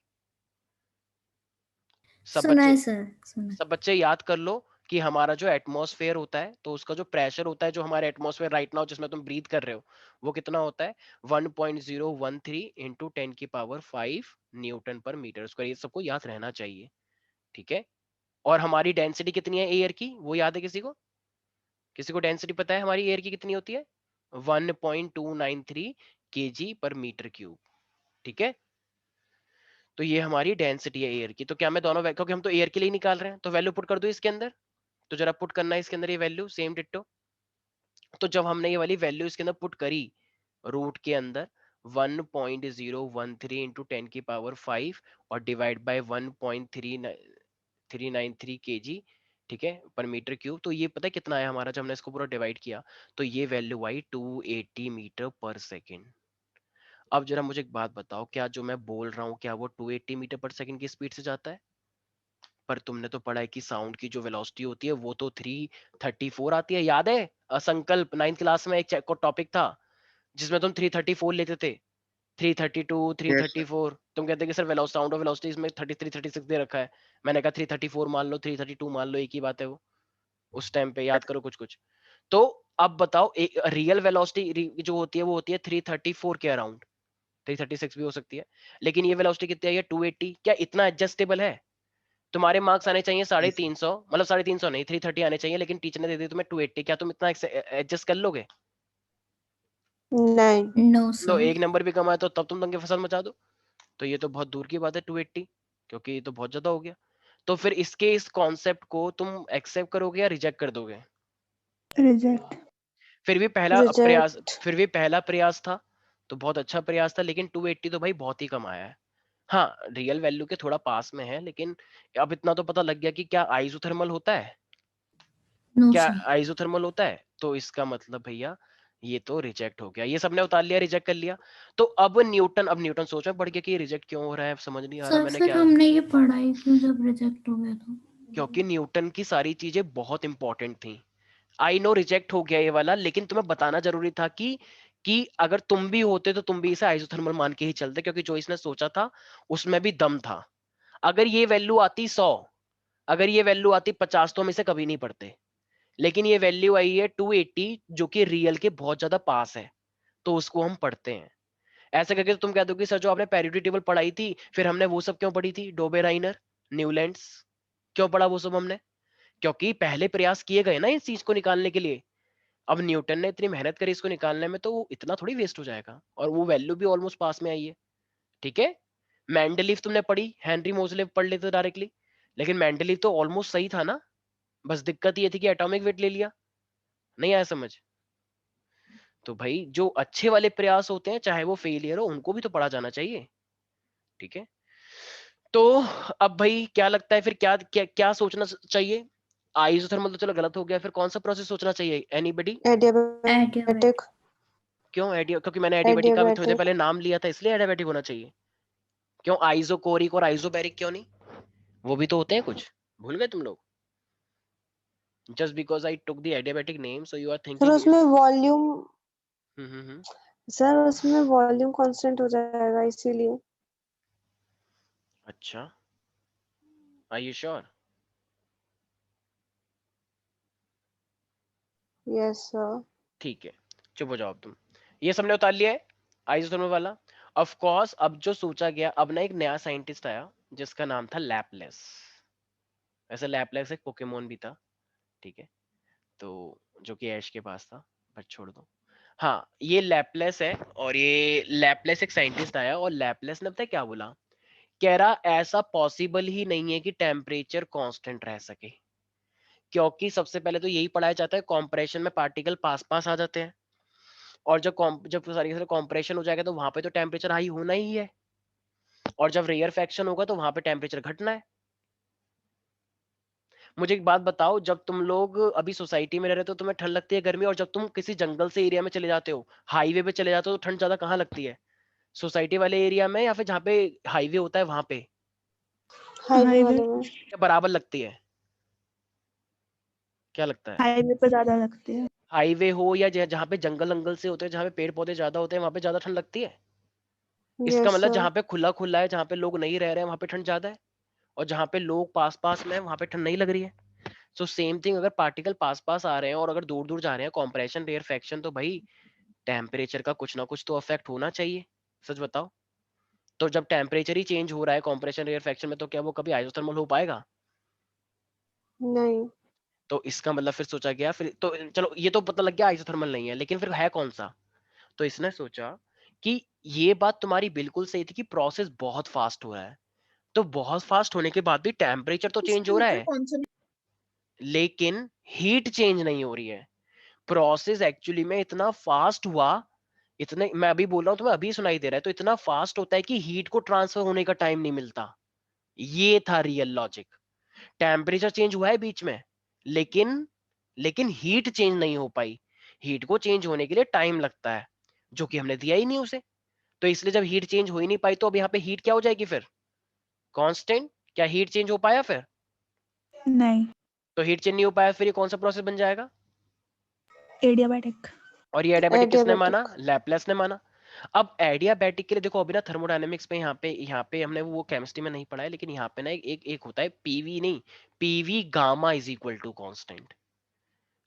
Speaker 1: सब
Speaker 4: सुना है
Speaker 1: बच्चे,
Speaker 4: सर, सुना है।
Speaker 1: सब बच्चे याद कर लो कि हमारा जो एटमॉस्फेयर होता है, तो उसका जो प्रेशर होता है, जो हमारे एटमॉस्फेयर राइट नाउ जिसमें तुम ब्रीथ कर रहे हो, वो कितना होता है, 1.013 इंटू 10⁵ न्यूटन पर मीटर स्क्वायर। ये सबको याद रहना चाहिए, ठीक है। और हमारी डेंसिटी कितनी है एयर की, वो याद है किसी को? किसी को डेंसिटी पता है हमारी एयर की कितनी होती है? 1.293 kg पर मीटर क्यूब, ठीक है। तो ये हमारी डेंसिटी है एयर की। तो क्या मैं दोनों, क्योंकि हम तो एयर के लिए निकाल रहे हैं, तो वैल्यू पुट कर दो इसके अंदर। तो जरा पुट करना है इसके अंदर ये वैल्यू, सेम डिट्टो। तो जब हमने ये वाली वैल्यू इसके अंदर पुट करी, रूट के अंदर 1.013 इंटू 10⁵ और डिवाइड बाय 1.393 kg, ठीक है, पर मीटर क्यूब। तो ये पता है कितना आया हमारा, जब हमने इसको पूरा डिवाइड किया तो ये वैल्यू आई 280 मीटर पर सेकेंड। अब जरा मुझे एक बात बताओ, क्या जो मैं बोल रहा हूँ क्या वो 280 मीटर पर सेकेंड की स्पीड से जाता है? पर तुमने तो पढ़ा है कि साउंड की जो वेलोसिटी होती है वो तो 334 आती है, याद है? असंकल्प 9th क्लास में एक टॉपिक था जिसमें तुम 334 लेते थे, 332
Speaker 2: Yes, sir.
Speaker 1: 334। तुम कहते कि सर साउंड ऑफ वेलोसिटी इसमें 33 36 दे रखा है। मैंने कहा 334 मान लो, 332 मान लो, एक ही बात है वो। उस टाइम पे याद करो कुछ कुछ। तो अब बताओ रियल वेलोसिटी जो होती है वो होती है 334 के अराउंड, 336 भी हो सकती है, लेकिन ये वेलोसिटी कितनी आई है 280। क्या इतना एडजस्टेबल है? तुम्हारे मार्क्स आने चाहिए 350, मतलब 350 नहीं 330 आने चाहिए, लेकिन टीचर ने दे दी तुम्हें 280, क्या तुम इतना एडजस्ट कर लोगे?
Speaker 3: नहीं।
Speaker 4: No,
Speaker 1: तो
Speaker 4: sir.
Speaker 1: एक नंबर भी कम आया तो तब तुम दंगे फसल मचा दो, तो ये तो बहुत दूर की बात है 280, क्योंकि ये तो बहुत ज्यादा हो गया। तो फिर इस कॉन्सेप्ट को तुम एक्सेप्ट करोगे या रिजेक्ट कर दोगे?
Speaker 6: रिजेक्ट।
Speaker 1: फिर भी पहला प्रयास था, तो बहुत अच्छा प्रयास था, लेकिन 280 तो भाई बहुत ही कम आया है। हाँ, रियल वैल्यू के थोड़ा पास में है, लेकिन अब इतना तो पता लग गया कि क्या आइसोथर्मल होता है,
Speaker 4: No,
Speaker 1: क्या
Speaker 4: sir.
Speaker 1: आइसोथर्मल होता है, तो इसका मतलब भैया ये तो रिजेक्ट हो गया, ये सबने उतार लिया, रिजेक्ट कर लिया। तो अब न्यूटन सोच में पड़ गया कि ये रिजेक्ट क्यों हो रहा है, समझ नहीं आ रहा
Speaker 4: सर
Speaker 1: मैंने
Speaker 4: फिर
Speaker 1: क्या।
Speaker 4: हमने ये पढ़ा ही क्यों जब रिजेक्ट हो गया तो?
Speaker 1: क्योंकि न्यूटन की सारी चीजें बहुत इंपॉर्टेंट थी। आई नो रिजेक्ट हो गया ये वाला, लेकिन तुम्हें बताना जरूरी था कि अगर तुम भी होते तो तुम भी इसे आइसोथर्मल मान के ही चलते, क्योंकि जो इसने सोचा था उसमें भी दम था। अगर ये वैल्यू आती 100, अगर ये वैल्यू आती 50 तो हम इसे कभी नहीं पढ़ते, लेकिन ये वैल्यू आई है 280 जो कि रियल के बहुत ज्यादा पास है, तो उसको हम पढ़ते हैं। ऐसे करके तो तुम कह दो कि सर जो आपने पेरियोडिक टेबल पढ़ाई थी फिर हमने वो सब क्यों पढ़ी थी, डोबेराइनर, न्यूलैंड्स, क्यों पढ़ा वो सब हमने? क्योंकि पहले प्रयास किए गए ना इस चीज को निकालने के लिए। अब न्यूटन ने इतनी मेहनत करी इसको निकालने में, तो वो इतना थोड़ी वेस्ट हो जाएगा, और वो वैल्यू भी ऑलमोस्ट पास में आई है। ठीक है, मेंडलीव तुमने पढ़ी, हेनरी मोजलेव पढ़ लेते डायरेक्टली, लेकिन मेंडलीव तो ऑलमोस्ट सही था ना, बस दिक्कत ये थी कि एटॉमिक वेट ले लिया। नहीं आया समझ? तो भाई जो अच्छे वाले प्रयास होते हैं चाहे वो फेलियर हो, उनको भी तो पढ़ा जाना चाहिए। ठीक है, तो अब भाई क्या लगता है फिर क्या क्या, क्या सोचना चाहिए? आइसोथर्मल तो चलो गलत हो गया, फिर कौन सा प्रोसेस सोचना चाहिए? एनीबडी?
Speaker 3: एडियाबैटिक।
Speaker 1: क्यों एडिया? क्योंकि मैंने एडियाबैटिक का भी थोड़ी देर पहले नाम लिया था, इसलिए एडियाबैटिक होना चाहिए। क्यों आइसोकोरिक और आइसोबैरिक क्यों नहीं? वो भी तो होते हैं कुछ, भूल गए तुम लोग? Just because I took the adiabatic name so you are
Speaker 3: sir
Speaker 1: thinking
Speaker 3: उसमें वॉल्यूम
Speaker 1: हम्म
Speaker 3: सर उसमें वॉल्यूम कांस्टेंट हो जाएगा इसीलिए।
Speaker 1: अच्छा, are you sure?
Speaker 3: Yes sir.
Speaker 1: ठीक है, चुप हो जाओ अब तुम। ये सबने उतार लिया है आइसोथर्मल वाला। ऑफ कोर्स अब जो सोचा गया, अब ना एक नया साइंटिस्ट आया जिसका नाम था लैपलेस। ऐसे लैपलेस एक पोकेमोन भी था, ठीक है, तो जो कि ऐश के पास था, बट छोड़ दो। हाँ, ये लैपलेस है, और ये लैपलेस एक साइंटिस्ट आया, और लैपलेस ने पता है क्या बोला? कह रहा ऐसा पॉसिबल ही नहीं है कि टेम्परेचर कांस्टेंट रह सके, क्योंकि सबसे पहले तो यही पढ़ाया जाता है कॉम्प्रेशन में पार्टिकल पास पास आ जाते हैं, और जब सारी तरह कॉम्प्रेशन हो जाएगा तो वहां पे तो टेम्परेचर हाई होना ही है, और जब रेयर फैक्शन होगा तो वहां पे टेम्परेचर घटना है। मुझे एक बात बताओ, जब तुम लोग अभी सोसाइटी में रह रहे हो तो तुम्हें ठंड लगती है, गर्मी, और जब तुम किसी जंगल से एरिया में चले जाते हो, हाईवे पे चले जाते हो, तो ठंड ज्यादा कहाँ लगती है? सोसाइटी वाले एरिया में या फिर जहाँ पे हाईवे होता है वहां पे?
Speaker 3: हाईवे वाले में।
Speaker 1: क्या बराबर लगती है? क्या लगता है?
Speaker 6: हाईवे पर ज्यादा लगती है।
Speaker 1: हाईवे हो या जहाँ पे जंगल अंगल से होते हैं, जहाँ पे पेड़ पौधे ज्यादा होते हैं, वहां पे ज्यादा ठंड लगती है। इसका
Speaker 3: यस
Speaker 1: मतलब
Speaker 3: सर।
Speaker 1: जहाँ पे खुला खुला है, जहाँ पे लोग नहीं रह रहे हैं, वहां पे ठंड ज्यादा है, और जहाँ पे लोग पास पास में है वहां पे ठंड नहीं लग रही है। सो सेम थिंग, अगर पार्टिकल पास पास आ रहे हैं और अगर दूर दूर जा रहे हैं, कॉम्प्रेशन रेयर फैक्शन, तो भाई टेम्परेचर का कुछ ना कुछ तो अफेक्ट होना चाहिए। सच बताओ, तो जब टेम्परेचर ही चेंज हो रहा है कॉम्प्रेशन रेयर फैक्शन में, तो क्या वो कभी आइसोथर्मल हो पाएगा?
Speaker 3: नहीं।
Speaker 1: तो इसका मतलब फिर सोचा गया, फिर तो चलो ये तो पता लग गया आइसोथर्मल नहीं है, लेकिन फिर है कौन सा? तो इसने सोचा कि ये बात तुम्हारी बिल्कुल सही थी कि प्रोसेस बहुत फास्ट हो रहा है, तो बहुत फास्ट होने के बाद भी टेम्परेचर तो चेंज हो रहा है, लेकिन हीट चेंज नहीं हो रही है। प्रोसेस एक्चुअली में इतना फास्ट हुआ, इतने मैं अभी बोल रहा हूं तुम्हें अभी सुनाई दे रहा है, तो इतना फास्ट होता है कि हीट को ट्रांसफर होने का टाइम नहीं मिलता। ये था रियल लॉजिक। टेम्परेचर चेंज हुआ है बीच में, लेकिन लेकिन हीट चेंज नहीं हो पाई। हीट को चेंज होने के लिए टाइम लगता है, जो कि हमने दिया ही नहीं उसे। तो इसलिए जब हीट चेंज हो ही नहीं पाई, तो अब यहाँ पे हीट क्या हो जाएगी फिर? कांस्टेंट। क्या हीट चेंज हो पाया फिर?
Speaker 6: नहीं।
Speaker 1: तो हीट चेंज नहीं हो पाया, फिर ये कौन सा प्रोसेस बन जाएगा?
Speaker 6: एडियाबैटिक।
Speaker 1: और ये एडियाबैटिक किसने माना?
Speaker 3: एडियाबैटिक।
Speaker 1: लैपलेस ने माना। अब एडियाबैटिक के लिए देखो, अभी ना थर्मोडायनेमिक्स पे यहाँ पे हमने वो केमिस्ट्री में नहीं पढ़ा है, लेकिन यहाँ पे ना एक होता है पीवी नहीं, PV gamma is equal to constant.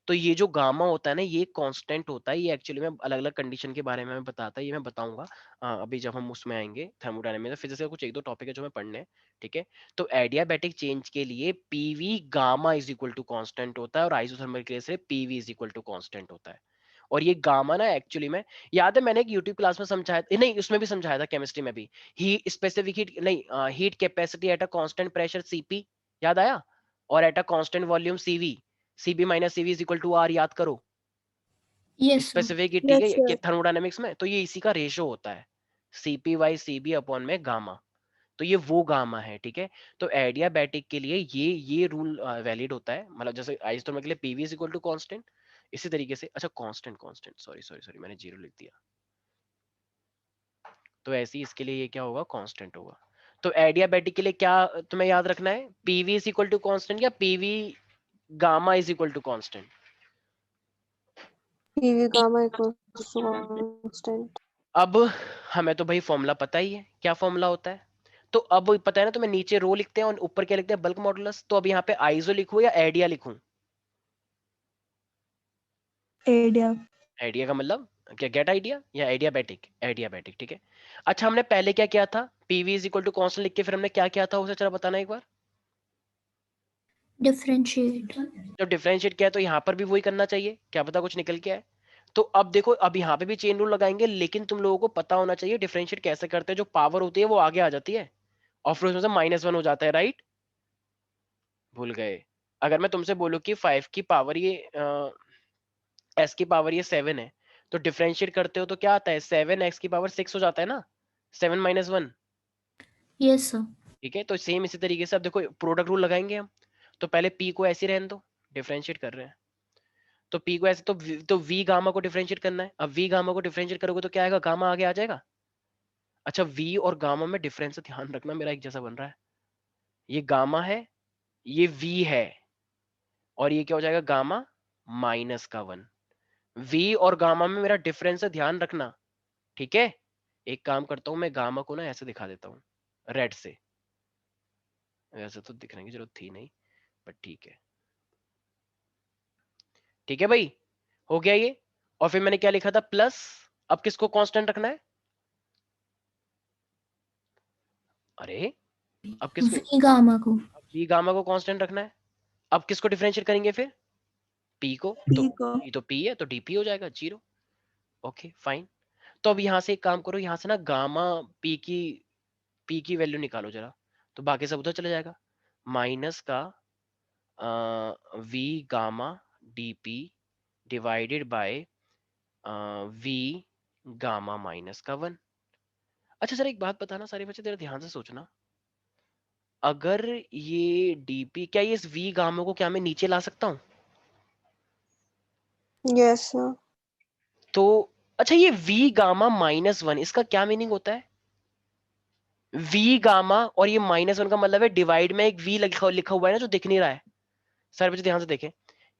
Speaker 1: तो ये जो गामा होता है ना, ये कांस्टेंट होता है। ये एक्चुअली में अलग अलग कंडीशन के बारे में मैं बताता है, ये मैं बताऊंगा अभी जब हम उसमें आएंगे थर्मोडायनामिक्स। फिजिक्स का कुछ एक दो टॉपिक है जो मैं पढ़ने हैं, ठीक है। तो एडियाबैटिक चेंज के लिए PV gamma is equal to constant होता है, और आइसोथर्मल केस में PV is equal to constant होता है। और ये गामा ना एक्चुअली में याद है मैंने एक यूट्यूब क्लास में समझाया, नहीं उसमें भी समझाया था, केमिस्ट्री में भी। ही स्पेसिफिक हीट नहीं, heat capacity at a constant pressure CP, याद आया, और at a constant volume CV, CB minus CV is equal to R, याद करो।
Speaker 4: Yes, sir.
Speaker 1: स्पेसिफिक हीट, ठीक
Speaker 3: Yes,
Speaker 1: है,
Speaker 3: sir.
Speaker 1: थर्मोडायनेमिक्स में तो ये इसी का रेशो होता है, सीपी बाई सीबी अपॉन में गामा। तो ये वो गामा है, ठीक है। तो एडियाबैटिक के लिए ये रूल वैलिड होता है, मतलब जैसे आइसोथर्मल के लिए PV is equal to constant, इसी तरीके से। अच्छा constant constant sorry sorry sorry मैंने जीरो लिख दिया। तो ऐसे ही इसके लिए ये क्या होगा, कांस्टेंट होगा। तो एडियाबैटिक के लिए क्या तुम्हें याद रखना है, PV is equal to constant या PV gamma is equal to constant?
Speaker 3: PV gamma equals to constant.
Speaker 1: अब हमें तो भाई फॉर्मूला पता ही है, क्या फॉर्मूला होता है। तो अब पता है ना तुम्हें, नीचे रो लिखते हैं और ऊपर क्या लिखते हैं, बल्क मॉडुलस। तो अब यहाँ पे आइसो लिखूं या एडिया लिखूं?
Speaker 6: एडिया।
Speaker 1: आइडिया का मतलब क्या, गेट आइडिया या एडियाबैटिक? एडियाबैटिक, ठीक है। अच्छा हमने पहले क्या किया था, PV is equal to constant लिख के फिर हमने क्या किया था उसे जरा बताना एक बार।
Speaker 4: Differentiate.
Speaker 1: जब डिफरेंशिएट किया तो यहाँ पर भी वही करना चाहिए, क्या पता कुछ निकल के आए। तो अब देखो, अब यहाँ पे भी चेन रूल लगाएंगे, लेकिन तुम लोगों को पता होना चाहिए डिफरेंशिएट कैसे करते हैं। जो पावर होती है वो आगे आ जाती है और फिर उसमें से -1 हो जाता है, राइट? भूल गए? अगर मैं तुमसे बोलूं कि 5 की पावर ये s की पावर ये 7 है, तो डिफरेंशिएट करते हो तो क्या आता है, 7x की पावर 6 हो जाता है ना, 7 - 1,
Speaker 4: Yes, sir.
Speaker 1: ठीक है। तो सेम इसी तरीके से अब देखो प्रोडक्ट रूल लगाएंगे हम। तो पहले p को ऐसे रहने दो, डिफरेंशिएट कर रहे हैं तो p को ऐसे, तो v गामा को डिफरेंशिएट करना है। अब v गामा को डिफरेंशिएट करोगे तो क्या आएगा, गामा आगे आ जाएगा। अच्छा v और गामा में डिफरेंस ध्यान रखना, मेरा एक जैसा बन रहा है, ये गामा है, ये v है, और ये क्या हो जाएगा, गामा -1। v और गामा में मेरा डिफरेंस है, ध्यान रखना, ठीक है। एक काम करता हूं, मैं गामा को ना ऐसे दिखा देता हूँ रेड से, वैसे तो दिखने की जरूरत थी नहीं, बट ठीक है, ठीक है भाई, हो गया ये। और फिर मैंने क्या लिखा था, प्लस, अब किसको कांस्टेंट रखना है, अरे अब किसको,
Speaker 4: V gamma को.
Speaker 1: v गामा को कांस्टेंट रखना है। अब किसको डिफरेंशिएट करेंगे फिर, p को, तो
Speaker 6: पी को।
Speaker 1: p तो p है, तो dp हो जाएगा 0। Okay fine. तो अब यहाँ से एक काम करो, यहाँ से ना गामा p की वैल्यू निकालो जरा, तो बाकी सब उधर चले जाएगा। माइनस का v gamma dp divided by v gamma -1। अच्छा सर एक बात बताना, सारे बच्चे तेरे ध्यान से सोचना, अगर ये dp, क्या ये इस v गामा को क्या मैं नीचे ला सकता हूँ?
Speaker 3: Yes, sir.
Speaker 1: तो अच्छा ये v गामा -1 इसका क्या मीनिंग होता है, v गामा और ये -1 का मतलब है डिवाइड में एक v लिखा हुआ है ना जो दिख नहीं रहा है। सारे बच्चे ध्यान से देखें,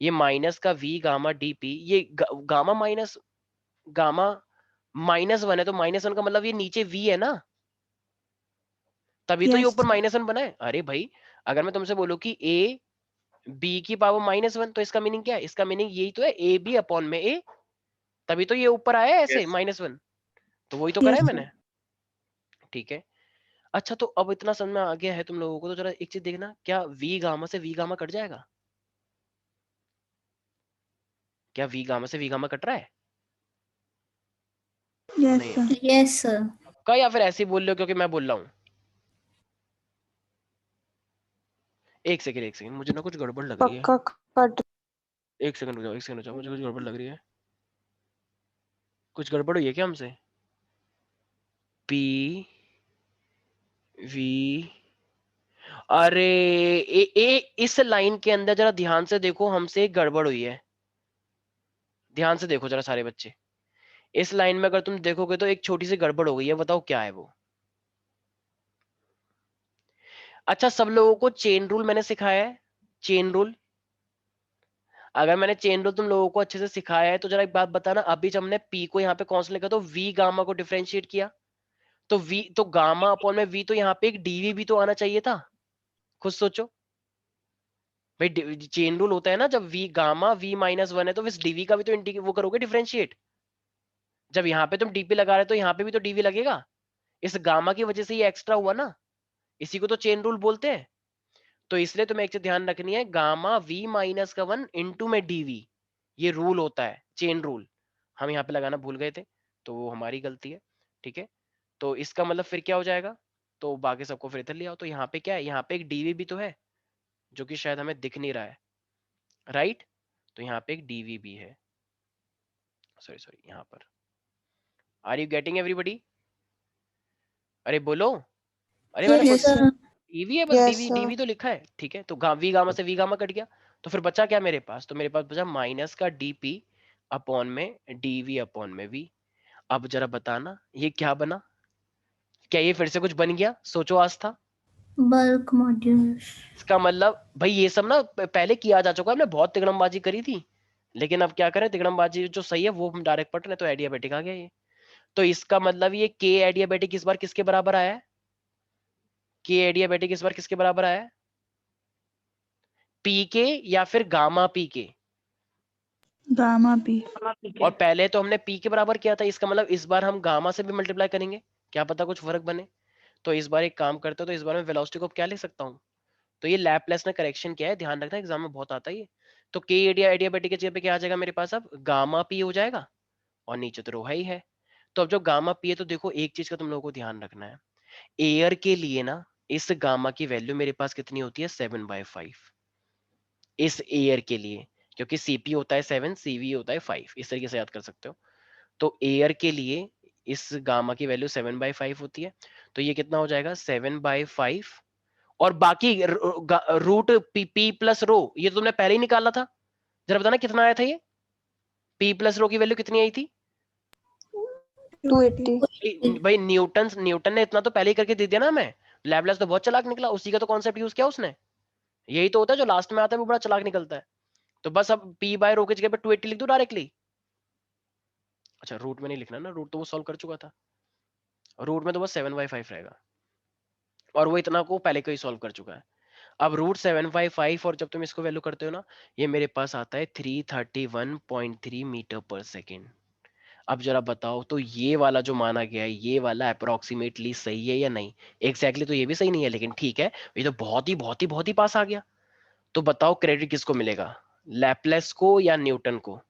Speaker 1: ये माइनस का v गामा dp, ये गामा गामा -1 है, तो -1 का मतलब ये नीचे v है ना, तभी तो ये
Speaker 6: यस
Speaker 1: ऊपर -1 बना है। अरे भाई अगर मैं तुमसे बोलूं कि a b की पावर -1, तो इसका मीनिंग क्या है, इसका मीनिंग यही तो है, a b अपॉन में a, तभी तो ये ऊपर आया है ऐसे
Speaker 2: Yes.
Speaker 1: -1, तो वही तो करा है
Speaker 6: यस
Speaker 1: मैंने, ठीक है। अच्छा तो अब इतना समझ में आ गया है तुम लोगों को, तो जरा एक चीज देखना, क्या v गामा से v गामा कट जाएगा, क्या v गामा से v गामा कट रहा है?
Speaker 6: यस
Speaker 1: नहीं
Speaker 6: सर।
Speaker 4: Yes, sir.
Speaker 1: का, या फिर ऐसे ही बोल रहे हो क्योंकि मैं बोल रहा हूँ? एक सेकंड मुझे ना कुछ गड़बड़ लग रही है,
Speaker 3: पक्का कट।
Speaker 1: एक सेकंड रुक जाओ, मुझे कुछ गड़बड़ लग रही है, कुछ गड़बड़ हुई है क्या हमसे? पी वी, अरे इस लाइन के अंदर जरा ध्यान से देखो, हमसे एक गड़बड़ हुई है, ध्यान से देखो जरा सारे बच्चे, इस लाइन में अगर तुम देखोगे तो एक छोटी सी गड़बड़ हो गई है, बताओ क्या है वो। अच्छा सब लोगों को चेन रूल मैंने सिखाया है, चेन रूल, अगर मैंने चेन रूल तुम लोगों को अच्छे से सिखाया है तो जरा एक बात बताना, अभी जब हमने पी को यहाँ पे कौन सा लिखा, तो वी गामा को डिफरेंशिएट किया, तो वी तो गामा अपॉन में वी, तो यहाँ पे एक डीवी भी तो आना चाहिए था, खुद सोचो। भाई चेन रूल होता है ना, जब वी गामा v -1 है तो इस dv का भी तो वो करोगे डिफरेंशिएट। जब यहाँ पे तुम dp लगा रहे हो तो यहाँ पे भी तो dv लगेगा, इस गामा की वजह से ये एक्स्ट्रा हुआ ना, इसी को तो चेन रूल बोलते हैं। तो इसलिए तुम्हें एक चीज ध्यान रखनी है, गामा v-1 इंटू में dv, ये रूल होता है चेन रूल। हम यहाँ पे लगाना भूल गए थे तो वो हमारी गलती है, ठीक है। तो इसका मतलब फिर क्या हो जाएगा, तो बाकी सबको फिर इधर ले आओ। तो यहाँ पे क्या है, यहाँ पे एक dv भी तो है जो कि शायद हमें दिख नहीं रहा है, राइट। तो यहाँ पे एक dv भी है, सॉरी यहाँ पर। Are you getting everybody? अरे बोलो, अरे मैंने
Speaker 4: Yes,
Speaker 1: खुद
Speaker 4: sir.
Speaker 1: dv है, बस
Speaker 3: Yes,
Speaker 1: dv
Speaker 3: sir.
Speaker 1: dv तो लिखा है, ठीक है। तो v गामा से v गामा कट गया, तो फिर बचा क्या मेरे पास, तो मेरे पास बचा माइनस का dp अपॉन में dv अपॉन में v। अब जरा बताना ये क्या बना, क्या ये फिर से कुछ बन गया, सोचो आस्था।
Speaker 4: Bulk modulus.
Speaker 1: इसका मतलब भाई ये सब ना पहले किया जा चुका है, हमने बहुत तिगड़मबाजी करी थी, लेकिन अब क्या करें, तिगड़मबाजी जो सही है वो हम डायरेक्ट पढ़ रहे हैं, तो एडियाबेटिक आ गया ये। तो इसका मतलब ये के एडियाबेटिक इस बार किसके बराबर आया है, के एडियाबेटिक इस बार किसके बराबर आया है, पी के या फिर गामा पी के।
Speaker 6: Gamma P.
Speaker 1: और पहले तो हमने पी के बराबर किया था, इसका मतलब इस बार हम गामा से भी मल्टीप्लाई करेंगे, क्या पता कुछ फर्क बने। तो इस बार एक काम करते हो, तो इस बार मैं वेलोसिटी को क्या लिख सकता हूँ, तो ये लैपलेस ने करेक्शन किया है, ध्यान रखना एग्जाम में बहुत आता है ये। तो के एडियाबेटिक की जगह पे क्या आ जाएगा मेरे पास, अब गामा पी हो जाएगा, और नीचे तो रो है ही है। तो अब जो गामा पी है, तो देखो एक चीज का तुम लोगों को ध्यान रखना है, एयर के लिए ना इस गामा की वैल्यू मेरे पास कितनी होती है, 7/5 इस एयर के लिए, क्योंकि सीपी होता है 7, सीवी होता है 5, इस तरीके से याद कर सकते हो। तो एयर के लिए इस गामा की वैल्यू 7/5 होती है, तो ये कितना हो जाएगा 7/5, और बाकी रूट पी प्लस रो ये तो तुमने पहले ही निकाला था, जरा बताना कितना आया था ये, पी प्लस रो की वैल्यू कितनी आई थी
Speaker 3: 280.
Speaker 1: भाई, न्यूटन ने इतना तो पहले ही करके दे दिया ना हमें, लैपलेस तो बहुत चालाक निकला, उसी का तो कॉन्सेप्ट यूज किया उसने, यही तो होता है जो लास्ट में आता है वो बड़ा चालाक निकलता है। तो बस अब पी बाय रो की जगह पे 280 लिख दो डायरेक्टली। अच्छा रूट में नहीं लिखना ना, रूट तो वो सॉल्व कर चुका था, रूट में तो बस 7/5 रहेगा, और वो इतना को पहले को ही सॉल्व कर चुका है। अब रूट 7/5, और जब तुम इसको वैल्यू करते हो ना, ये मेरे पास आता है 331.3 मीटर पर सेकेंड। अब जरा बताओ, तो ये वाला जो माना गया है, ये वाला अप्रोक्सीमेटली सही है या नहीं, एग्जैक्टली तो ये भी सही नहीं है, लेकिन ठीक है, ये तो बहुत ही पास आ गया। तो बताओ क्रेडिट किसको मिलेगा, लैपलेस को या न्यूटन को।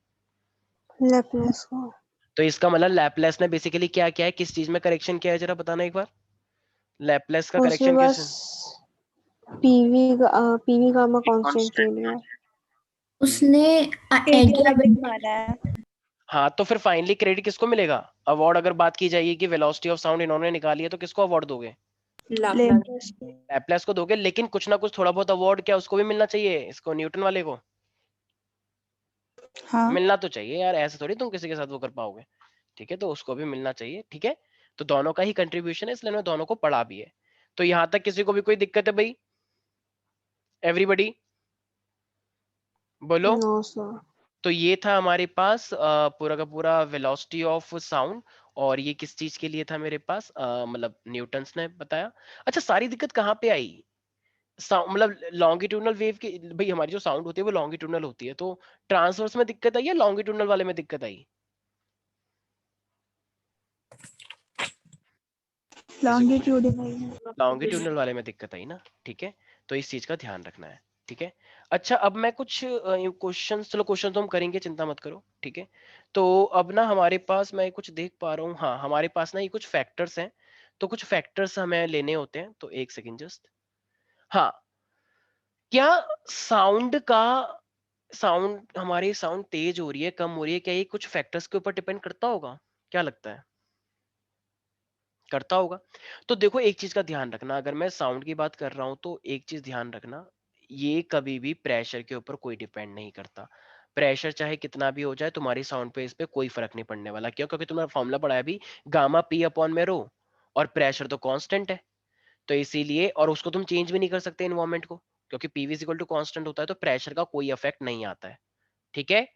Speaker 3: Laplace को.
Speaker 1: तो इसका मतलब लैपलेस ने बेसिकली क्या किया है, किस चीज में करेक्शन किया है, जरा बताना एक बार, लैपलेस का
Speaker 3: उसमें
Speaker 1: करेक्शन
Speaker 3: बस
Speaker 1: किस।
Speaker 3: पीवी गामा कांस्टेंट ले लिया.
Speaker 4: उसने
Speaker 6: एडियाबेटिक माना है।
Speaker 1: हाँ तो फिर फाइनली क्रेडिट किसको मिलेगा, अवार्ड अगर बात की जाएगी कि वेलोसिटी ऑफ साउंड इन्होंने निकाली है, तो किसको अवार्ड दोगे,
Speaker 6: लेप्लेस।
Speaker 1: लैपलेस को दोगे, लेकिन कुछ ना कुछ थोड़ा बहुत अवार्ड क्या उसको भी मिलना चाहिए, इसको न्यूटन वाले को
Speaker 6: हाँ।
Speaker 1: मिलना तो चाहिए यार, ऐसे थोड़ी तुम किसी के साथ वो कर पाओगे, ठीक है। तो उसको भी मिलना चाहिए, ठीक है। तो दोनों का ही कंट्रीब्यूशन है, इसलिए मैं दोनों को पढ़ा भी है। तो यहां तक किसी को भी कोई दिक्कत है भाई, एवरीबडी बोलो।
Speaker 3: No, sir.
Speaker 1: तो ये था हमारे पास पूरा का पूरा वेलोसिटी ऑफ साउंड, और ये किस चीज के लिए था मेरे पास, मतलब न्यूटन्स ने बताया। अच्छा सारी दिक्कत कहाँ पे आई, मतलब लॉन्गिट्यूडनल वेव की, भाई हमारी जो साउंड होती है वो लॉन्गिट्यूडनल होती है, तो ट्रांसवर्स में दिक्कत आई या लॉन्गिट्यूडनल वाले में दिक्कत आई, लॉन्गिट्यूडनल वाले में दिक्कत आई ना, ठीक है। तो इस चीज का ध्यान रखना है, ठीक है। अच्छा अब मैं कुछ क्वेश्चन, चलो क्वेश्चन तो हम करेंगे, चिंता मत करो, ठीक है। तो अब ना हमारे पास मैं कुछ देख पा रहा हूँ, हाँ हमारे पास ना ये कुछ फैक्टर्स हैं, तो कुछ फैक्टर्स हमें लेने होते हैं, तो एक सेकेंड जस्ट। हाँ, क्या साउंड हमारी साउंड तेज हो रही है कम हो रही है, क्या ये कुछ फैक्टर्स के ऊपर डिपेंड करता होगा, क्या लगता है, करता होगा। तो देखो एक चीज का ध्यान रखना, अगर मैं साउंड की बात कर रहा हूं तो एक चीज ध्यान रखना, ये कभी भी प्रेशर के ऊपर कोई डिपेंड नहीं करता, प्रेशर चाहे कितना भी हो जाए तुम्हारी साउंड पे इस पे कोई फर्क नहीं पड़ने वाला, क्यों, क्योंकि तुमने फॉर्मूला पढ़ा है अभी, गामा पी अपॉन में रो, और प्रेशर तो कांस्टेंट है, तो इसीलिए, और उसको तुम चेंज भी नहीं कर सकते इन्वायरमेंट को, क्योंकि PV is equal to constant होता है, तो प्रेशर का कोई इफेक्ट नहीं आता है, ठीक है।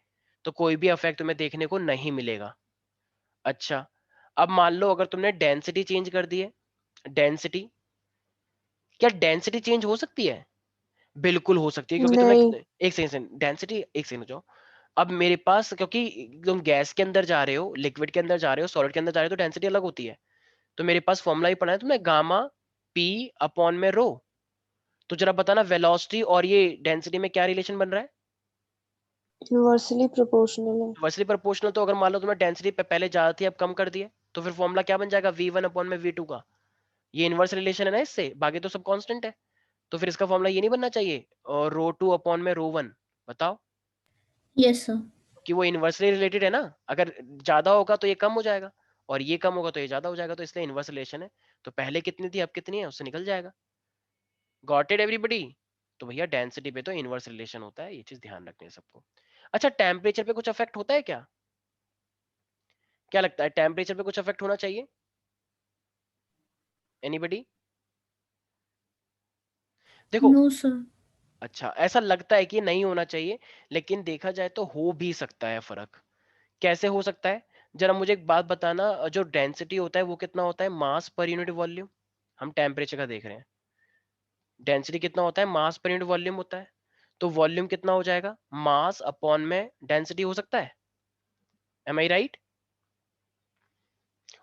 Speaker 1: तो कोई भी इफेक्ट तुम्हें देखने को नहीं मिलेगा। अच्छा अब मान लो अगर तुमने डेंसिटी चेंज कर दी है, डेंसिटी, क्या डेंसिटी चेंज हो सकती है, बिल्कुल हो सकती है, क्योंकि तुम्हें एक सेकंड डेंसिटी, एक सेकंड जाओ। अब मेरे पास, क्योंकि तुम गैस के अंदर जा रहे हो, लिक्विड के अंदर जा रहे हो, सॉलिड के अंदर जा रहे हो, तो डेंसिटी अलग होती है। तो मेरे पास फॉर्मूला ही पढ़ा है तुमने, गामा पी अपॉन में रो। तो जरा बताना वेलोसिटी और ये डेंसिटी में क्या रिलेशन बन रहा है?
Speaker 3: इनवर्सली प्रोपोर्शनल है।
Speaker 1: Inversely proportional. तो अगर मान लो तुम्हें डेंसिटी पहले ज्यादा थी, अब कम कर दिए, तो फिर फॉर्मूला क्या बन जाएगा? v1 अपॉन में v2 का। ये इनवर्स रिलेशन है ना इससे, बाकी तो सब कांस्टेंट है। तो फिर इसका फॉर्मूला ये नहीं बनना चाहिए, और रो 2 अपॉन में रो 1? बताओ,
Speaker 4: Yes, sir.
Speaker 1: कि वो इनवर्सली रिलेटेड है ना। अगर ज्यादा होगा तो ये कम हो जाएगा, और ये कम होगा तो ये ज्यादा हो जाएगा, तो इसलिए इनवर्स रिलेशन है। तो पहले कितनी थी, अब कितनी है, उससे निकल जाएगा। Got it everybody? तो भैया डेंसिटी पे तो इनवर्स रिलेशन होता है, ये चीज ध्यान रखनी है सबको। अच्छा, टेम्परेचर पे कुछ अफेक्ट होता है क्या? क्या लगता है, टेम्परेचर पे कुछ अफेक्ट होना चाहिए? एनीबॉडी? देखो,
Speaker 4: No, sir.
Speaker 1: अच्छा ऐसा लगता है कि नहीं होना चाहिए, लेकिन देखा जाए तो हो भी सकता है फर्क। कैसे हो सकता है, जरा मुझे एक बात बताना। जो डेंसिटी होता है वो कितना होता है, मास पर यूनिट वॉल्यूम। हम टेम्परेचर का देख रहे हैं, डेंसिटी कितना होता है, मास पर यूनिट वॉल्यूम होता है। तो वॉल्यूम कितना हो जाएगा, मास अपॉन में डेंसिटी हो सकता है। Am I right?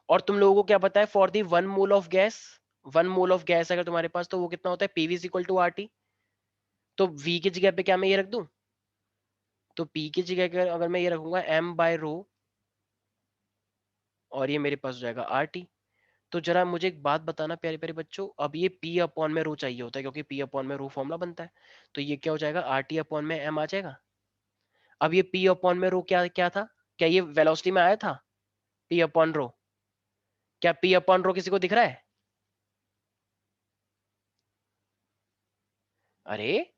Speaker 1: और तुम लोगों को क्या पता है, for the 1 mole of gas, 1 mole of gas अगर तुम्हारे पास, तो वो कितना होता है, PV is equal to RT. तो v की जगह पे क्या मैं ये रख दूं, तो p की जगह अगर मैं ये रखूंगा m बाय रो, और ये मेरे पास हो जाएगा RT। तो जरा मुझे एक बात बताना प्यारे प्यारे बच्चों, अब ये p अपॉन में रो चाहिए होता है, क्योंकि p अपॉन में रो फॉर्मूला बनता है। तो ये क्या हो जाएगा, RT अपॉन में m आ जाएगा। अब ये p अपॉन में रो क्या क्या था, क्या ये वेलोसिटी में आया था, p अपॉन रो? क्या p अपॉन रो किसी को दिख रहा है? अरे,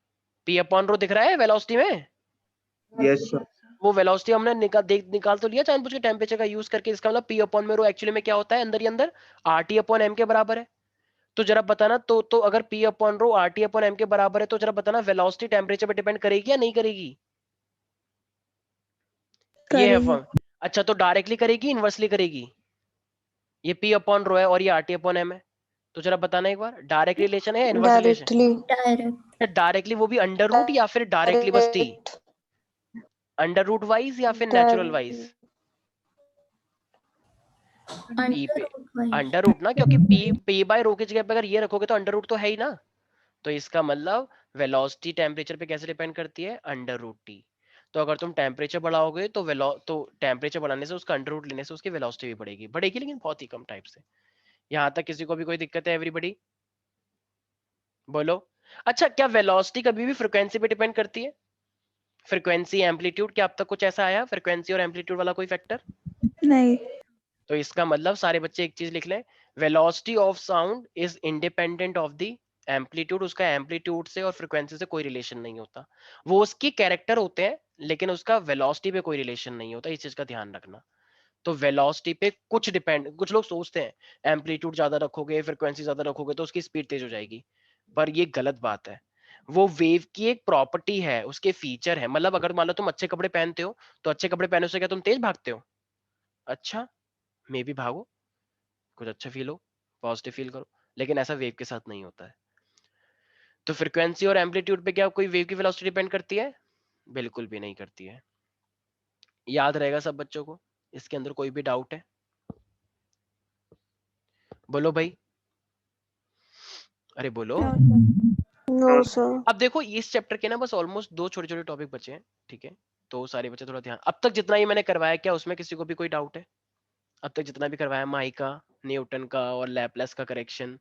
Speaker 1: p अपॉन रो दिख रहा है वेलोसिटी में?
Speaker 2: Yes, sir.
Speaker 1: वो वेलोसिटी हमने निकाल तो लिया जानबूझ के टेम्परेचर का यूज करके। इसका मतलब p अपॉन में रो एक्चुअली में क्या होता है, अंदर ही अंदर RT अपॉन m के बराबर है। तो जरा बताना, तो अगर p upon rho RT upon m के बराबर है, तो जरा बताना वेलोसिटी टेम्परेचर पे डिपेंड करेगी या नहीं करेगी? ये है
Speaker 3: करेगी।
Speaker 1: अच्छा, तो डायरेक्टली करेगी, इनवर्सली करेगी? ये p अपॉन रो है और ये RT अपॉन m है, तो जरा बताना एक बार, डायरेक्ट रिलेशन है या inverse relation?
Speaker 3: Directly.
Speaker 4: Direct.
Speaker 1: Directly वो भी अंडर रूट, या फिर डायरेक्टली बस t? अंडर रूट वाइज या फिर नेचुरल वाइज?
Speaker 4: Under
Speaker 1: p पे
Speaker 4: root wise.
Speaker 1: अंडर रूट ना, क्योंकि p बाय रो की जगह पे अगर ये रखोगे तो अंडर रूट तो है ही ना। तो इसका मतलब वेलोसिटी टेम्परेचर पे कैसे डिपेंड करती है, अंडर रूट टी। तो अगर तुम टेम्परेचर बढ़ाओगे तो टेम्परेचर बढ़ाने से, उसका अंडर रूट लेने से उसकी वेलोसिटी भी बढ़ेगी, बढ़ेगी लेकिन बहुत ही कम टाइप से। यहाँ तक किसी को भी कोई दिक्कत है एवरीबॉडी? बोलो। अच्छा, क्या वेलोसिटी कभी भी फ्रीक्वेंसी पे डिपेंड करती है? फ्रीक्वेंसी एम्पलीट्यूड, क्या अब तक कुछ ऐसा आया फ्रीक्वेंसी और एम्पलीट्यूड वाला कोई फैक्टर?
Speaker 6: नहीं।
Speaker 1: तो इसका मतलब सारे बच्चे एक चीज लिख लें, velocity of sound is independent of the amplitude. उसका एम्पलीट्यूड से और फ्रीक्वेंसी से कोई रिलेशन नहीं होता। वो उसकी कैरेक्टर होते हैं, लेकिन उसका वेलोसिटी पे कोई रिलेशन नहीं होता, इस चीज का ध्यान रखना। तो वेलोसिटी पे कुछ लोग सोचते हैं एम्पलीट्यूड ज्यादा रखोगे, फ्रीक्वेंसी ज्यादा रखोगे तो उसकी स्पीड तेज हो जाएगी, पर ये गलत बात है। वो वेव की एक प्रॉपर्टी है, उसके फीचर है। मतलब अगर मान लो तुम अच्छे कपड़े पहनते हो, तो अच्छे कपड़े पहनने से क्या तुम तेज भागते हो? अच्छा, मे भी भागो, कुछ अच्छा फील हो, पॉजिटिव फील करो, लेकिन ऐसा वेव के साथ नहीं होता है। तो फ्रीक्वेंसी और एम्पलीट्यूड पे क्या कोई वेव की वेलोसिटी डिपेंड करती है? बिल्कुल भी नहीं करती है। याद रहेगा सब बच्चों को? इसके अंदर कोई भी डाउट है? बोलो भाई, अरे बोलो।
Speaker 3: No sir.
Speaker 1: अब देखो, इस चैप्टर के ना बस ऑलमोस्ट 2 छोटे छोटे टॉपिक बचे हैं, ठीक है? तो सारे बच्चे थोड़ा ध्यान, अब तक जितना ही मैंने करवाया, क्या उसमें किसी को भी कोई डाउट है? अब तक जितना भी करवाया, माइका, न्यूटन का और लैपलेस का करेक्शन,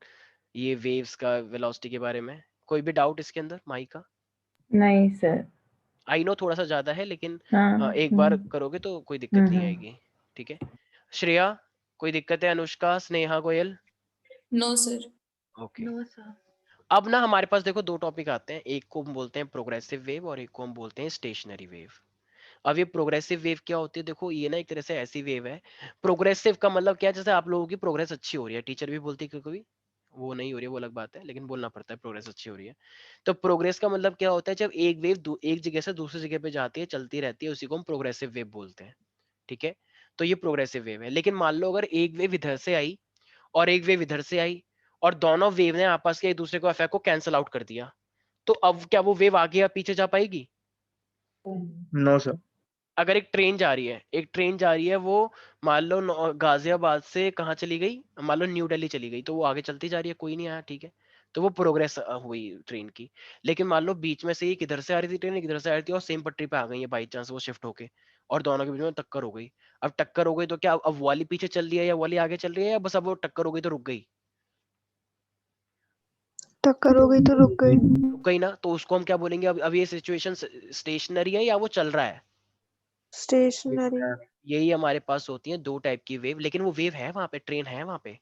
Speaker 1: ये वेव्स का वेलोसिटी के बारे में, कोई भी डाउट इसके अंदर? माइका?
Speaker 7: नहीं सर।
Speaker 1: आई नो थोड़ा सा ज्यादा है, लेकिन
Speaker 7: हाँ।
Speaker 1: एक बार करोगे तो कोई दिक्कत नहीं आएगी, ठीक है? श्रेया, कोई दिक्कत है? Anushka, Sneha, Goyal?
Speaker 5: No sir.
Speaker 1: Okay.
Speaker 7: No sir.
Speaker 1: अब ना हमारे पास देखो 2 टॉपिक आते हैं, एक को हम बोलते हैं प्रोग्रेसिव वेव और एक को हम बोलते हैं स्टेशनरी वेव। अब ये प्रोग्रेसिव वेव क्या होती है, देखो ये ना एक तरह से ऐसी वेव है, प्रोग्रेसिव का मतलब क्या है, जैसे आप लोगों की प्रोग्रेस अच्छी हो रही है, टीचर भी बोलती है कभी, वो नहीं हो रही है वो अलग बात है, लेकिन बोलना पड़ता है प्रोग्रेस अच्छी हो रही है। तो प्रोग्रेस का मतलब क्या होता है, जब एक वेव एक जगह से दूसरी जगह पे जाती है, चलती रहती है, उसी को हम प्रोग्रेसिव वेव बोलते हैं, ठीक है? तो ये प्रोग्रेसिव वेव है। लेकिन मान लो अगर एक वेव इधर से आई और एक वेव इधर से आई, और दोनों वेव ने आपस के एक दूसरे को इफेक्ट को कैंसिल आउट कर दिया, तो अब क्या वो वेव आगे या पीछे जा पाएगी?
Speaker 2: No sir.
Speaker 1: अगर एक ट्रेन जा रही है, वो मान लो गाजियाबाद से कहाँ चली गई, मान लो न्यू दिल्ली चली गई, तो वो आगे चलती जा रही है, कोई नहीं आया, ठीक है, तो वो प्रोग्रेस हुई ट्रेन की। लेकिन मान लो बीच में से एक इधर से आ रही थी ट्रेन, एक इधर से आ रही थी, और सेम पटरी पे आ गई है बाई चांस वो शिफ्ट होके, और दोनों के बीच में टक्कर हो गई। अब टक्कर हो गई तो क्या अब वाली पीछे चल रही है या वाली आगे चल रही है, या बस अब वो टक्कर हो गई तो रुक गई?
Speaker 3: टक्कर हो गई तो रुक गई।
Speaker 1: रुक गई ना, तो उसको हम क्या बोलेंगे? अब ये सिचुएशन स्टेशनरी है या वो चल रहा है?
Speaker 3: स्टेशनरी।
Speaker 1: यही हमारे पास होती है दो टाइप की वेव, लेकिन वो वेव है वहां पे, ट्रेन है वहां पे।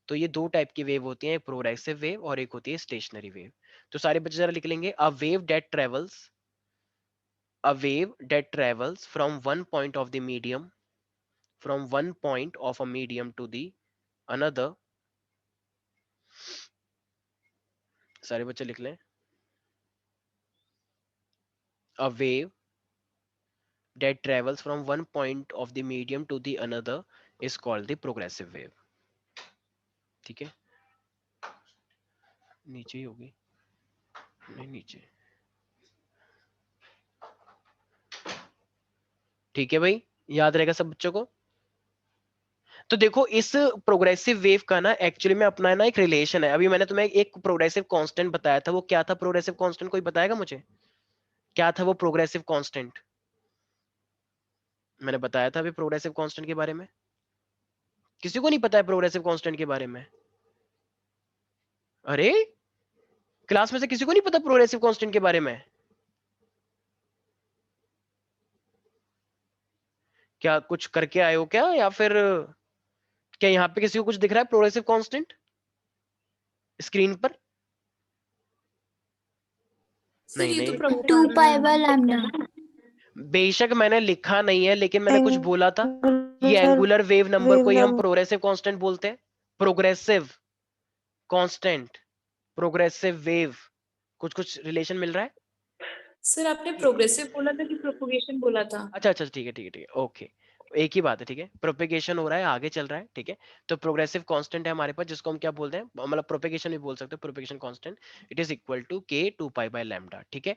Speaker 1: तो ये दो टाइप की वेव होती है, एक प्रोग्रेसिव वेव और एक होती है स्टेशनरी वेव। तो सारे बच्चे जरा लिख लेंगे, a wave that travels from one point of the medium, from one point of a medium to the another. सारे बच्चे लिख लें, a wave that travels from one point of the medium to the another is called the progressive wave। ठीक है, नीचे ही होगी, नहीं नीचे, ठीक है भाई, याद रहेगा सब बच्चों को। तो देखो इस प्रोग्रेसिव वेव का ना एक्चुअली में अपना ना एक रिलेशन है। अभी मैंने तुम्हें एक प्रोग्रेसिव कांस्टेंट बताया था, वो क्या था प्रोग्रेसिव कांस्टेंट? कोई बताएगा मुझे क्या था वो प्रोग्रेसिव कांस्टेंट? मैंने बताया था अभी प्रोग्रेसिव कांस्टेंट के बारे में, किसी को नहीं पता है प्रोग्रेसिव कांस्टेंट के बारे में? अरे क्लास में से किसी को नहीं पता प्रोग्रेसिव कांस्टेंट के बारे में? क्या कुछ करके आए हो क्या, या फिर क्या यहाँ पे किसी को कुछ दिख रहा है प्रोग्रेसिव कांस्टेंट स्क्रीन पर?
Speaker 5: सर
Speaker 1: नहीं
Speaker 5: ये तो
Speaker 1: नहीं,
Speaker 4: 2 pi by lambda.
Speaker 1: बेशक मैंने लिखा नहीं है, लेकिन मैंने कुछ बोला था, ये
Speaker 3: sir
Speaker 1: angular wave number
Speaker 3: wave
Speaker 1: को ही हम
Speaker 3: नंबर
Speaker 1: प्रोग्रेसिव कांस्टेंट बोलते हैं। प्रोग्रेसिव कांस्टेंट, प्रोग्रेसिव वेव, कुछ कुछ रिलेशन मिल रहा है?
Speaker 5: सर आपने प्रोग्रेसिव बोला था कि प्रोपोगेशन बोला था?
Speaker 1: अच्छा अच्छा, ठीक है ठीक है ठीक है, ओके, एक ही बात है, ठीक है, प्रोपेगेशन हो रहा है, आगे चल रहा है, ठीक है। तो प्रोग्रेसिव कांस्टेंट है हमारे पास, जिसको हम क्या बोलते हैं, मतलब प्रोपेगेशन भी बोल सकते हैं, propagation constant it is equal to k 2 pi by lambda, ठीक है।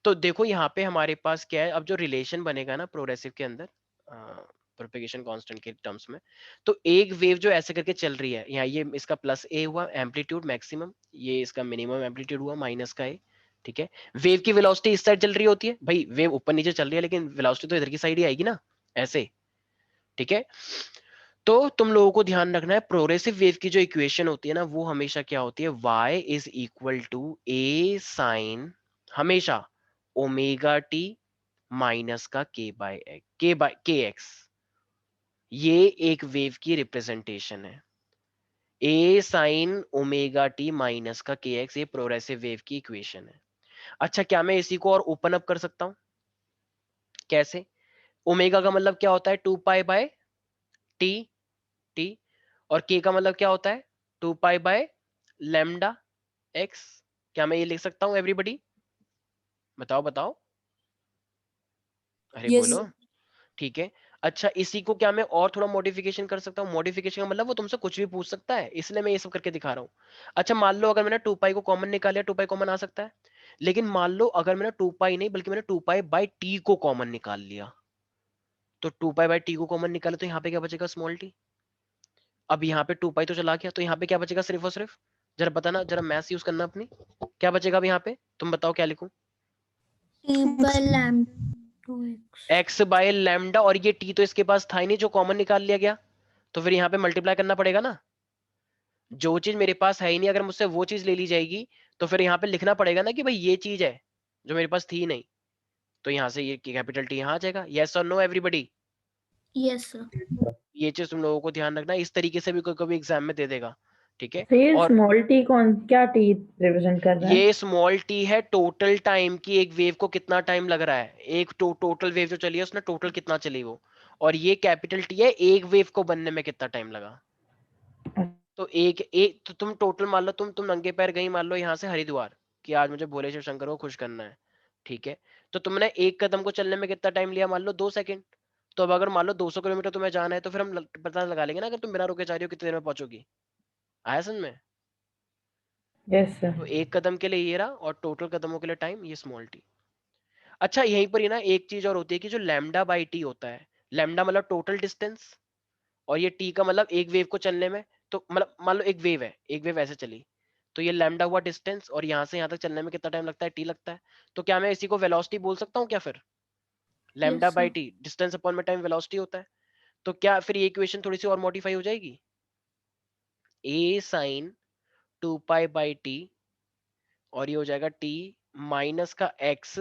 Speaker 1: तो देखो यहाँ पे हमारे पास क्या है, अब जो रिलेशन बनेगा ना प्रोग्रेसिव के अंदर प्रोपेगेशन कांस्टेंट के टर्म्स में, तो एक वेव जो ऐसे करके चल रही है, यहाँ ये इसका प्लस a हुआ एम्पलीट्यूड मैक्सिमम, ये इसका मिनिमम एम्पलीट्यूड हुआ माइनस का a, ठीक है। वेव की वेलोसिटी इस साइड चल रही होती है भाई, वेव ऊपर नीचे चल रही है, लेकिन वेलोसिटी तो इधर की साइड ही आएगी ना, ऐसे, ठीक है। तो तुम लोगों को ध्यान रखना है, प्रोग्रेसिव वेव की जो इक्वेशन होती है ना, वो हमेशा क्या होती है, y is equal to a sine हमेशा ओमेगा टी माइनस का के एक्स, ये एक वेव की रिप्रेजेंटेशन है। a sign omega T minus का के एक्स, ये प्रोग्रेसिव वेव की इक्वेशन है। अच्छा, क्या मैं इसी को और ओपन अप कर सकता हूं? कैसे? ओमेगा का मतलब क्या होता है, 2 पाई बाय टी, टी, और के का मतलब क्या होता है, 2 पाई बाय लैम्डा एक्स। क्या मैं ये लिख सकता हूं एवरीबॉडी? बताओ बताओ, अरे
Speaker 5: यस
Speaker 1: बोलो, ठीक है। अच्छा, इसी को क्या मैं और थोड़ा मॉडिफिकेशन कर सकता हूँ? मॉडिफिकेशन का मतलब वो तुमसे कुछ भी पूछ सकता है, इसलिए मैं ये सब करके दिखा रहा हूँ। अच्छा, मान लो अगर मैंने 2 पाई को कॉमन निकाल लिया, 2 पाई कॉमन आ सकता है, लेकिन मान लो अगर मैंने 2 पाई नहीं बल्कि मैंने 2 पाई बाय टी को कॉमन निकाल लिया, तो 2 पाई बाय टी को कॉमन निकाले तो यहाँ पे क्या बचेगा, स्मॉल टी। अब यहाँ पे 2 पाई तो चला गया, तो यहाँ पे क्या बचेगा सिर्फ और सिर्फ, जरा बताना, जरा मैथ्स यूज करना अपनी, क्या बचेगा अब यहाँ पे, तुम बताओ क्या लिखूं?
Speaker 4: T by lambda 2x.
Speaker 1: X by lambda, और ये टी तो इसके पास था ही नहीं जो कॉमन निकाल लिया गया, तो फिर यहाँ पे मल्टीप्लाई करना पड़ेगा ना। जो चीज मेरे पास है ही नहीं, अगर मुझसे वो चीज ले ली जाएगी, तो फिर यहाँ पे लिखना पड़ेगा ना कि भाई ये चीज है जो मेरे पास थी नहीं, तो यहाँ से ये कैपिटल टी यहाँ आ जाएगा। यस और नो एवरीबॉडी?
Speaker 4: Yes, sir.
Speaker 1: ये चीज तुम लोगों को ध्यान रखना, इस तरीके से भी कोई कभी एग्जाम में दे देगा, ठीक है।
Speaker 7: फिर
Speaker 1: और
Speaker 7: स्मॉल टी कौन क्या टी रिप्रेजेंट कर रहा है?
Speaker 1: ये स्मॉल टी है टोटल टाइम की, एक वेव को कितना टाइम लग रहा है, एक टोटल वेव जो चली है उसने टोटल कितना चली वो, और ये कैपिटल टी है एक वेव को बनने में कितना टाइम लगा। तो एक तो तुम टोटल मान लो, तुम नंगे पैर गई मान लो यहाँ से हरिद्वार, कि आज मुझे भोले शिव शंकर को खुश करना है, ठीक है। तो तुमने एक कदम को चलने में कितना टाइम लिया, मान लो 2 सेकंड। तो अब अगर मान लो 200 किलोमीटर तुम्हें जाना है, तो फिर हम पता लगा लेंगे ना, अगर तुम बिना रुके जा रही हो कितनी देर में पहुंचोगी। आया समझ में?
Speaker 7: Yes sir.
Speaker 1: तो एक कदम के लिए ये रहा और टोटल कदमों के लिए टाइम ये स्मॉल टी। अच्छा यहीं पर ही ना एक चीज और होती है कि जो लैम्डा बाई टी होता है, लैम्डा मतलब टोटल डिस्टेंस और ये टी का मतलब एक वेव को चलने में, तो मतलब मान लो एक वेव है, एक वेव ऐसे चली तो ये लैम्डा हुआ डिस्टेंस और यहाँ से यहाँ तक चलने में कितना टाइम लगता है, टी लगता है। तो क्या मैं इसी को वेलोसिटी बोल सकता हूँ क्या फिर? Lambda
Speaker 4: Yes,
Speaker 1: by
Speaker 4: sir.
Speaker 1: T distance upon में टाइम वेलोसिटी होता है। तो क्या फिर ये इक्वेशन थोड़ी सी और मॉडिफाई हो जाएगी, a sin 2 pi by T और ये हो जाएगा t माइनस का x।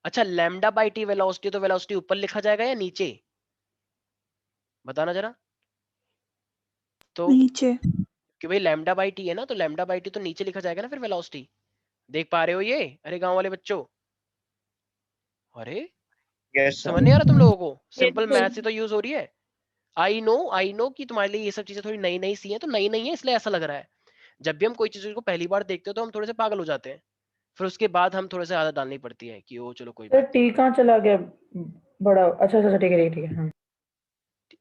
Speaker 1: अच्छा लैम्डा बाई टी वेलोसिटी, तो वेलोसिटी ऊपर लिखा जाएगा या नीचे, बताना जरा। तो
Speaker 6: नीचे।
Speaker 1: कि भाई लैम्डा बाई टी है ना, तो लैम्डा बाई टी तो नीचे लिखा जाएगा ना फिर वेलोसिटी। देख पा रहे हो ये? अरे गांव वाले बच्चों, अरे
Speaker 2: यस
Speaker 1: समझ नहीं आ रहा तुम लोगों को? सिंपल
Speaker 5: बिल्कुल।
Speaker 1: मैथ से तो यूज हो रही है। आई नो कि तुम्हारे लिए ये सब चीजें थोड़ी नई नई सी हैं, तो नई नई है इसलिए ऐसा लग रहा है। जब भी हम कोई चीज को पहली बार देखते हैं तो हम थोड़े से पागल हो जाते हैं, फिर उसके बाद हम थोड़े से आदत डालनी पड़ती है कि ओ चलो कोई
Speaker 7: सर
Speaker 1: बात
Speaker 7: टी कहाँ चला गया? बड़ा अच्छा अच्छा ठीक है ठीक है हाँ।
Speaker 1: नहीं।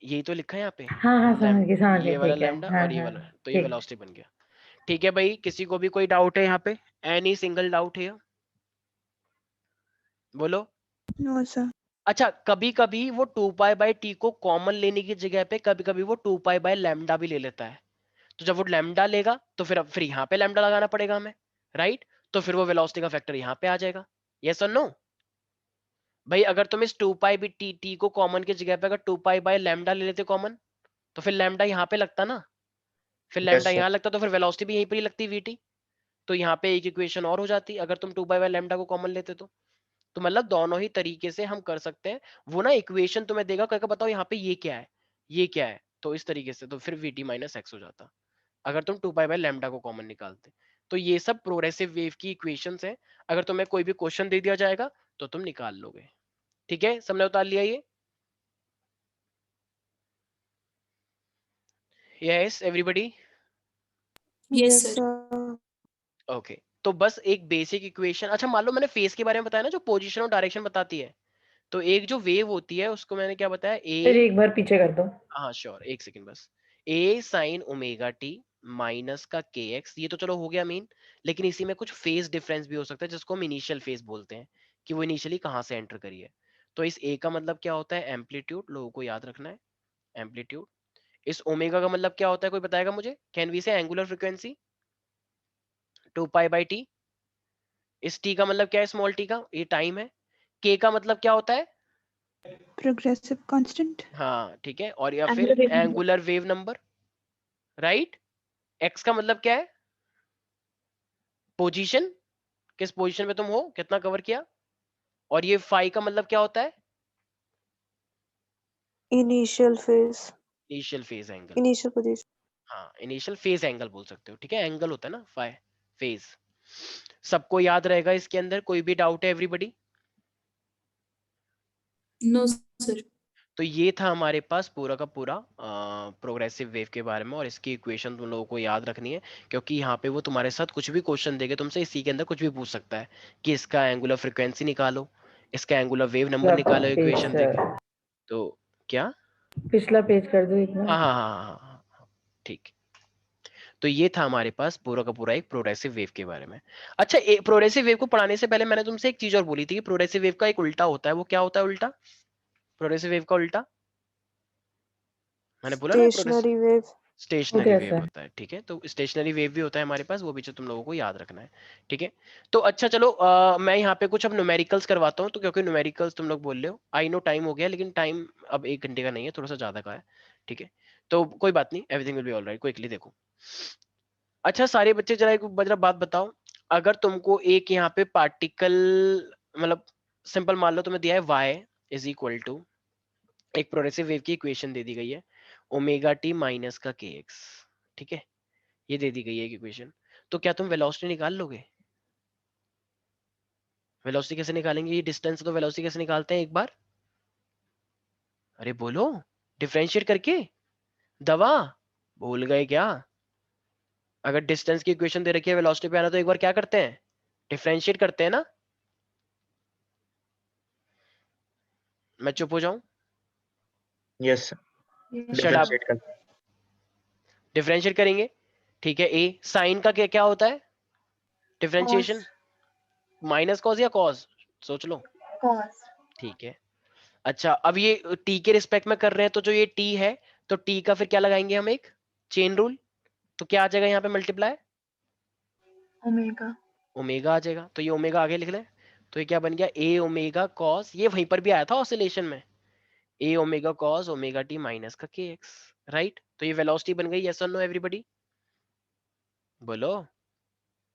Speaker 1: यही तो लिखा है यहाँ पे,
Speaker 7: हाँ हाँ समझ गई
Speaker 1: ये वाला
Speaker 7: ठीक है
Speaker 1: लैम्डा
Speaker 7: हाँ
Speaker 1: और ये
Speaker 7: हाँ
Speaker 1: वाला, तो ये
Speaker 7: ठीक।
Speaker 1: वेलोसिटी बन गया। ठीक है भाई, किसी को भी कोई डाउट है यहाँ पे? एनी सिंगल डाउट है? बोलो।
Speaker 6: No sir.
Speaker 1: अच्छा कभी कभी वो 2 पाई बाई टी को कॉमन लेने की जगह पे कभी कभी वो 2 पाई बाय लैम्डा भी ले लेता है। तो जब वो लैम्डा लेगा तो फिर यहाँ पे लैम्डा लगाना पड़ेगा हमें, राइट? तो फिर वो वेलोसिटी का फैक्टर यहाँ पे आ जाएगा। यस और नो? भाई अगर तुम इस 2 पाई भी टी को कॉमन की जगह पे अगर 2 पाई बाय लैम्डा ले लेते कॉमन, तो फिर लैम्डा यहाँ पे लगता ना, फिर
Speaker 2: यस
Speaker 1: लैम्डा
Speaker 2: सर।
Speaker 1: यहाँ लगता तो फिर वेलोसिटी भी यहीं पर ही लगती वीटी। तो यहाँ पे एक इक्वेशन और हो जाती अगर तुम 2 पाई बाय लैम्डा को कॉमन लेते तो मतलब दोनों ही तरीके से हम कर सकते हैं। वो ना इक्वेशन तुम्हें देगा, करके बताओ यहाँ पे ये क्या है, ये क्या है, तो इस तरीके से तो फिर वीटी माइनस एक्स हो जाता अगर तुम 2 पाई बाय लैम्डा को कॉमन निकालते। तो ये सब प्रोग्रेसिव वेव की इक्वेशंस हैं, अगर तुम्हें कोई भी क्वेश्चन दे दिया जाएगा तो तुम निकाल लोगे। ठीक है, सबने उतार लिया ये? Yes everybody?
Speaker 5: Yes
Speaker 3: yes
Speaker 5: sir.
Speaker 3: Sir.
Speaker 1: Okay, तो बस एक बेसिक इक्वेशन। अच्छा मान लो मैंने फेस के बारे में बताया ना, जो पोजीशन और डायरेक्शन बताती है, तो एक जो वेव होती है उसको मैंने क्या बताया,
Speaker 7: फिर
Speaker 1: ए,
Speaker 7: एक बार पीछे कर दो।
Speaker 1: हाँ श्योर, एक सेकंड बस। ए साइन ओमेगा टी माइनस का के एक्स, ये तो चलो हो गया मीन, लेकिन इसी में कुछ फेज डिफरेंस भी हो सकता है जिसको हम इनिशियल फेज बोलते हैं, कि वो इनिशियली कहाँ से एंटर करी है। तो इस ए का मतलब क्या होता है, एम्पलीट्यूड, लोगों को याद रखना है, एम्पलीट्यूड। इस ओमेगा का मतलब क्या होता है, कोई बताएगा मुझे? कैन वी से angular frequency 2 pi by T. इस टी का मतलब क्या है, स्मॉल टी का, ये टाइम है। के का मतलब क्या होता है?
Speaker 6: Progressive constant.
Speaker 1: हाँ ठीक है, और या फिर
Speaker 5: angular wave number.
Speaker 1: Angular wave number, right? X का मतलब क्या है, पोजीशन, किस पोजीशन में तुम हो, कितना कवर किया। और ये फाई का मतलब क्या होता है,
Speaker 3: initial phase,
Speaker 1: initial phase angle.
Speaker 3: Initial position.
Speaker 1: हाँ इनिशियल फेज एंगल बोल सकते हो, ठीक है, एंगल होता है ना फाई, फेज। सबको याद रहेगा इसके अंदर? कोई भी डाउट है एवरीबॉडी?
Speaker 5: No sir.
Speaker 1: तो ये था हमारे पास पूरा का पूरा प्रोग्रेसिव वेव के बारे में, और इसकी इक्वेशन तुम लोगों को याद रखनी है, क्योंकि यहाँ पे वो तुम्हारे साथ कुछ भी क्वेश्चन देगा तुमसे, इसी के अंदर कुछ भी पूछ सकता है कि इसका एंगुलर फ्रीक्वेंसी निकालो, इसका एंगुलर वेव नंबर निकालो
Speaker 7: पेज
Speaker 1: इक्वेशन देके।
Speaker 7: सर,
Speaker 1: तो क्या?
Speaker 7: पिछला पेज कर दो एक
Speaker 1: हाँ
Speaker 7: बार।
Speaker 1: हाँ हाँ हाँ हाँ हाँ, ठीक। तो ये था हमारे पास पूरा का पूरा एक प्रोग्रेसिव वेव के बारे में। अच्छा प्रोग्रेसिव वेव को पढ़ाने से पहले मैंने तुमसे एक चीज और बोली थी कि प्रोग्रेसिव वेव का एक उल्टा होता है, वो क्या होता है उल्टा? प्रोग्रेसिव वेव का उल्टा मैंने बोला ना, प्रोग्रेसिव
Speaker 3: स्टेशनरी वेव।
Speaker 7: हो
Speaker 1: स्टेशनरी
Speaker 7: गया
Speaker 1: वेव
Speaker 7: सर।
Speaker 1: होता है, ठीक है। तो स्टेशनरी वेव भी होता है हमारे पास, वो भी तुम लोगों को याद रखना है, ठीक है। तो अच्छा चलो मैं यहाँ पे कुछ अब न्यूमेरिकल्स करवाता हूँ, तो क्योंकि न्यूमेरिकल्स तुम लोग बोल रहे हो, आई नो टाइम हो गया, लेकिन टाइम अब 1 घंटे का नहीं है, थोड़ा सा ज्यादा का है, ठीक है। तो कोई बात नहीं, everything will be alright, quickly देखो। अच्छा सारे बच्चे जरा एक जरा बात बताओ, अगर तुमको एक यहाँ पे पार्टिकल, मतलब सिंपल मान लो तुम्हें दिया है y इज इक्वल टू, एक प्रोग्रेसिव वेव की इक्वेशन दे दी गई है, ओमेगा टी माइनस का के एक्स, ठीक है, ये दे दी गई है एक इक्वेशन। तो क्या तुम वेलोसिटी निकाल लोगे? वेलोसिटी कैसे निकालेंगे, ये डिस्टेंस, तो वेलोसिटी कैसे निकालते हैं एक बार, अरे बोलो, डिफरेंशिएट करके, दवा भूल गए क्या? अगर डिस्टेंस की इक्वेशन दे रखी है वेलोसिटी पे आना, तो एक बार क्या करते हैं, डिफरेंशिएट करते हैं ना। मैं चुप हो जाऊं?
Speaker 2: Yes sir.
Speaker 1: Shut up.
Speaker 2: Differentiate कर।
Speaker 1: डिफरेंशिएट करेंगे, ठीक है। ए साइन का क्या क्या होता है, डिफरेंशिएशन माइनस कॉस या कॉस, सोच लो।
Speaker 4: cos.
Speaker 1: ठीक है। अच्छा अब ये t के रिस्पेक्ट में कर रहे हैं, तो जो ये t है तो t का फिर क्या लगाएंगे हम, एक चेन रूल। तो क्या आ जाएगा यहाँ पे मल्टीप्लाई,
Speaker 4: Omega.
Speaker 1: ओमेगा आ जाएगा। तो ये ओमेगा आगे लिख लें, तो ये क्या बन गया, a ओमेगा कॉस, ये वहीं पर भी आया था ऑसिलेशन में, a omega cos omega T minus का kx, राइट। तो ये वेलोसिटी बन गई, यस और नो एवरीबॉडी, बोलो।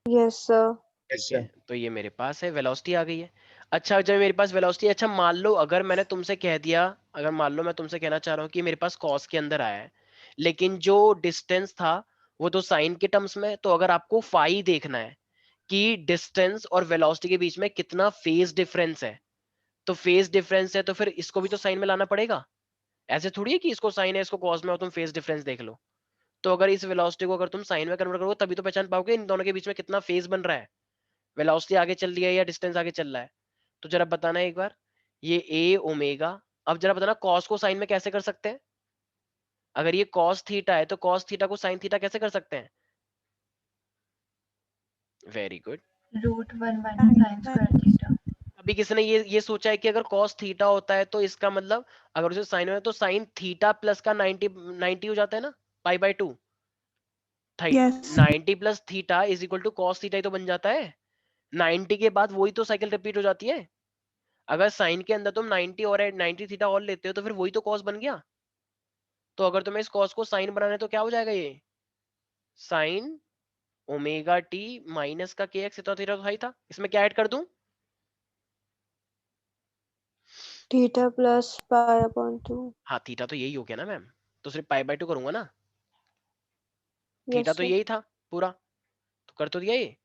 Speaker 3: Yes sir.
Speaker 2: Yes,
Speaker 1: ठीक है,
Speaker 2: sir.
Speaker 1: तो ये मेरे पास है, वेलोसिटी आ गई है। अच्छा जब मेरे पास वेलोसिटी, अच्छा मान लो अगर मैंने तुमसे कह दिया, अगर मान लो मैं तुमसे कहना चाह रहा हूँ कि मेरे पास कॉस के अंदर आया है, लेकिन जो डिस्टेंस था वो तो साइन के टर्म्स में, तो अगर आपको फाई देखना है कि डिस्टेंस और वेलोसिटी के बीच में कितना फेज डिफरेंस है, तो फेज डिफरेंस है तो फिर इसको भी तो साइन में लाना पड़ेगा। ऐसे थोड़ी है कि इसको साइन है इसको कॉस में और तुम फेज डिफरेंस देख लो। तो अगर इस वेलोसिटी को अगर तुम साइन में कन्वर्ट करोगे तभी तो पहचान पाओगे इन दोनों के बीच में कितना फेज बन रहा है, वेलोसिटी आगे चल रही है या डिस्टेंस आगे चल रहा है। तो जरा बताना एक बार, ये ए ओमेगा, अब जरा बताना कॉस को साइन में कैसे कर सकते हैं। अगर ये कॉस थीटा है तो कॉस थीटा को साइन थीटा कैसे कर सकते हैं। Very good.
Speaker 4: √1 minus sin square theta.
Speaker 1: अभी किसी ने ये सोचा है कि अगर कॉस थीटा होता है तो इसका मतलब अगर उसे साइन में तो साइन थीटा प्लस का 90 हो जाता है ना, pi by 2,
Speaker 6: Yes.
Speaker 1: 90 plus theta is equal to cos theta ही तो बन जाता है। 90 के बाद वही तो साइकिल रिपीट हो जाती है। अगर साइन के अंदर तुम 90 और 90 थीटा और लेते हो तो फिर वही तो कॉस बन गया। तो अगर तुम्हें इस कॉस को साइन बनाना है तो क्या हो जाएगा, ये साइन ओमेगा टी माइनस का के एक्स, इतना थीटा तो था ही था, इसमें क्या ऐड कर दूं,
Speaker 3: थीटा प्लस पाई अपॉन 2।
Speaker 1: हाँ थीटा तो यही हो गया ना मैम, तो सिर्फ पाई बाय 2 करूंगा ना, थीटा
Speaker 3: यस
Speaker 1: तो
Speaker 3: सर।
Speaker 1: यही था पूरा, तो कर तो दिया ये।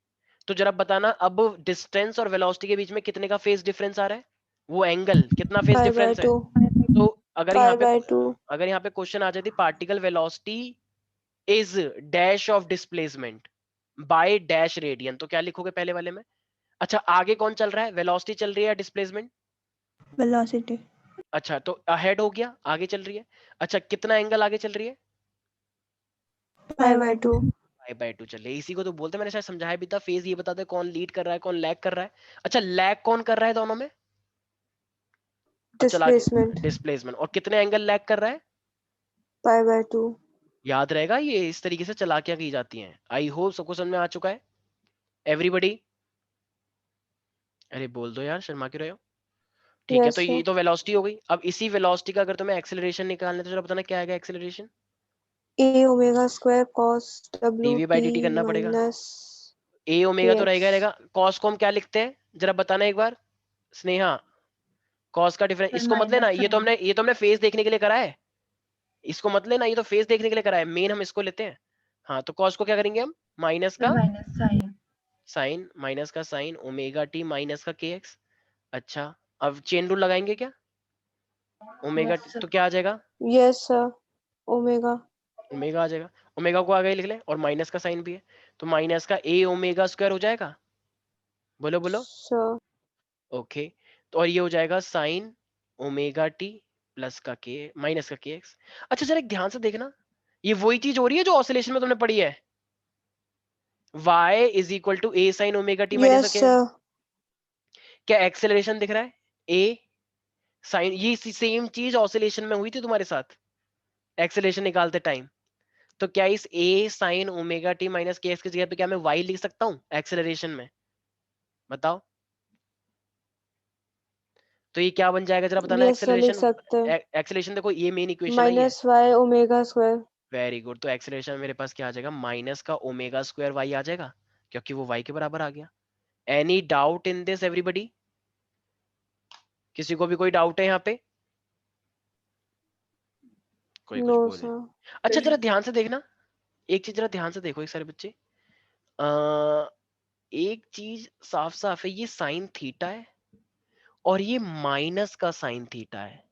Speaker 1: तो जरा बताना अब डिस्टेंस और वेलोसिटी के बीच में कितने का फेज डिफरेंस आ रहा है, वो एंगल कितना फेज
Speaker 3: पाई बाय
Speaker 1: डिफरेंस है।
Speaker 3: 2।
Speaker 1: तो अगर यहाँ
Speaker 3: पाई
Speaker 1: पे
Speaker 3: बाय 2।
Speaker 1: अगर यहाँ पे क्वेश्चन आ जाती particle velocity is dash of displacement by dash radian, तो क्या लिखोगे पहले वाले में। अच्छा आगे कौन चल रहा है, वेलोसिटी चल रही है या डिस्प्लेसमेंट।
Speaker 6: Velocity.
Speaker 1: अच्छा तो अहेड हो गया, आगे चल रही है। अच्छा कितना एंगल आगे चल रही है,
Speaker 3: पाई बाय 2।
Speaker 1: पाई बाय 2 चल रही है। इसी को तो बोलते हैं, मैंने शायद समझाया भी था, फेज ये बता दे कौन लीड कर रहा है कौन लैग कर रहा है। अच्छा लैग कौन कर रहा है दोनों में, अब चला के
Speaker 3: डिस्प्लेसमेंट
Speaker 1: डिस्प्लेसमेंट, और कितने एंगल लैग कर रहा है।
Speaker 3: पाई बाय 2।
Speaker 1: याद रहेगा ये इस तरीके से चलाकियां की जाती हैं। आई होप सबको समझ में आ चुका है एवरीबॉडी। अरे बोल दो यार, शर्मा क्यों रहे हो। ठीक है,
Speaker 3: यस
Speaker 1: तो ये
Speaker 3: सर।
Speaker 1: तो वेलोसिटी हो गई। अब इसी वेलोसिटी का अगर तुम्हें एक्सेलरेशन निकालना है तो जरा बताना क्या आएगा acceleration.
Speaker 3: A omega square cos W
Speaker 1: DV by
Speaker 3: T
Speaker 1: D करना पड़ेगा,
Speaker 3: माइनस
Speaker 1: ए ओमेगा
Speaker 3: के
Speaker 1: तो रहेगा
Speaker 3: एक्स।
Speaker 1: रहेगा, कॉस को हम क्या लिखते हैं जरा बताना एक बार स्नेहा। कॉस का डिफरेंस,
Speaker 4: Sir,
Speaker 1: इसको मत लेना,
Speaker 4: minus sin.
Speaker 1: ये तो हमने फेस देखने के लिए करा है, इसको मत लेना, ये तो फेस देखने के लिए करा है, मेन हम इसको लेते हैं। हाँ तो कॉस को क्या करेंगे हम, माइनस
Speaker 4: Sir,
Speaker 1: का
Speaker 4: minus sin.
Speaker 1: साइन, माइनस का साइन ओमेगा टी माइनस का के एक्स। अच्छा अब चेन रूल लगाएंगे क्या, ओमेगा
Speaker 4: Yes, sir.
Speaker 1: तो क्या आ जाएगा,
Speaker 3: यस सर। ओमेगा।
Speaker 1: ओमेगा आ जाएगा, ओमेगा को आगे लिख लें और माइनस का साइन भी है, तो माइनस का ए ओमेगा स्क्वायर हो जाएगा, बोलो बोलो।
Speaker 3: सर।
Speaker 1: ओके, तो और ये हो जाएगा साइन ओमेगा टी प्लस का के माइनस का के एक्स। अच्छा जरा एक ध्यान से देखना, ये वही चीज हो रही है जो ऑसिलेशन में तुमने पढ़ी है, y is equal to A sine omega T minus का
Speaker 3: यस
Speaker 1: के।
Speaker 3: सर।
Speaker 1: क्या एक्सेलरेशन दिख रहा है, ए साइन, ये सेम चीज ऑसिलेशन में हुई थी तुम्हारे साथ एक्सेलरेशन निकालते टाइम। तो क्या इस ए साइन ओमेगा टी माइनस के एक्स की जगह पे क्या मैं y लिख सकता हूँ एक्सेलरेशन में, बताओ। तो ये क्या बन जाएगा जरा बताना
Speaker 3: यस सर लिख
Speaker 1: एक्सेलरेशन।
Speaker 3: सकते हैं।
Speaker 1: एक्सेलरेशन देखो ये मेन इक्वेशन आई है,
Speaker 3: minus Y omega square.
Speaker 1: Very good. तो एक्सेलरेशन मेरे पास क्या आ जाएगा, माइनस का ओमेगा स्क्वायर वाई आ जाएगा, क्योंकि वो वाई के बराबर आ गया। Any doubt in this everybody, किसी को भी कोई डाउट है यहाँ पे, कोई कुछ
Speaker 3: नो
Speaker 1: बोले।
Speaker 3: सर।
Speaker 1: अच्छा जरा ध्यान से देखना, एक चीज जरा ध्यान से देखो एक सारे बच्चे, अ, एक चीज साफ साफ है, ये साइन थीटा है और ये माइनस का साइन थीटा है।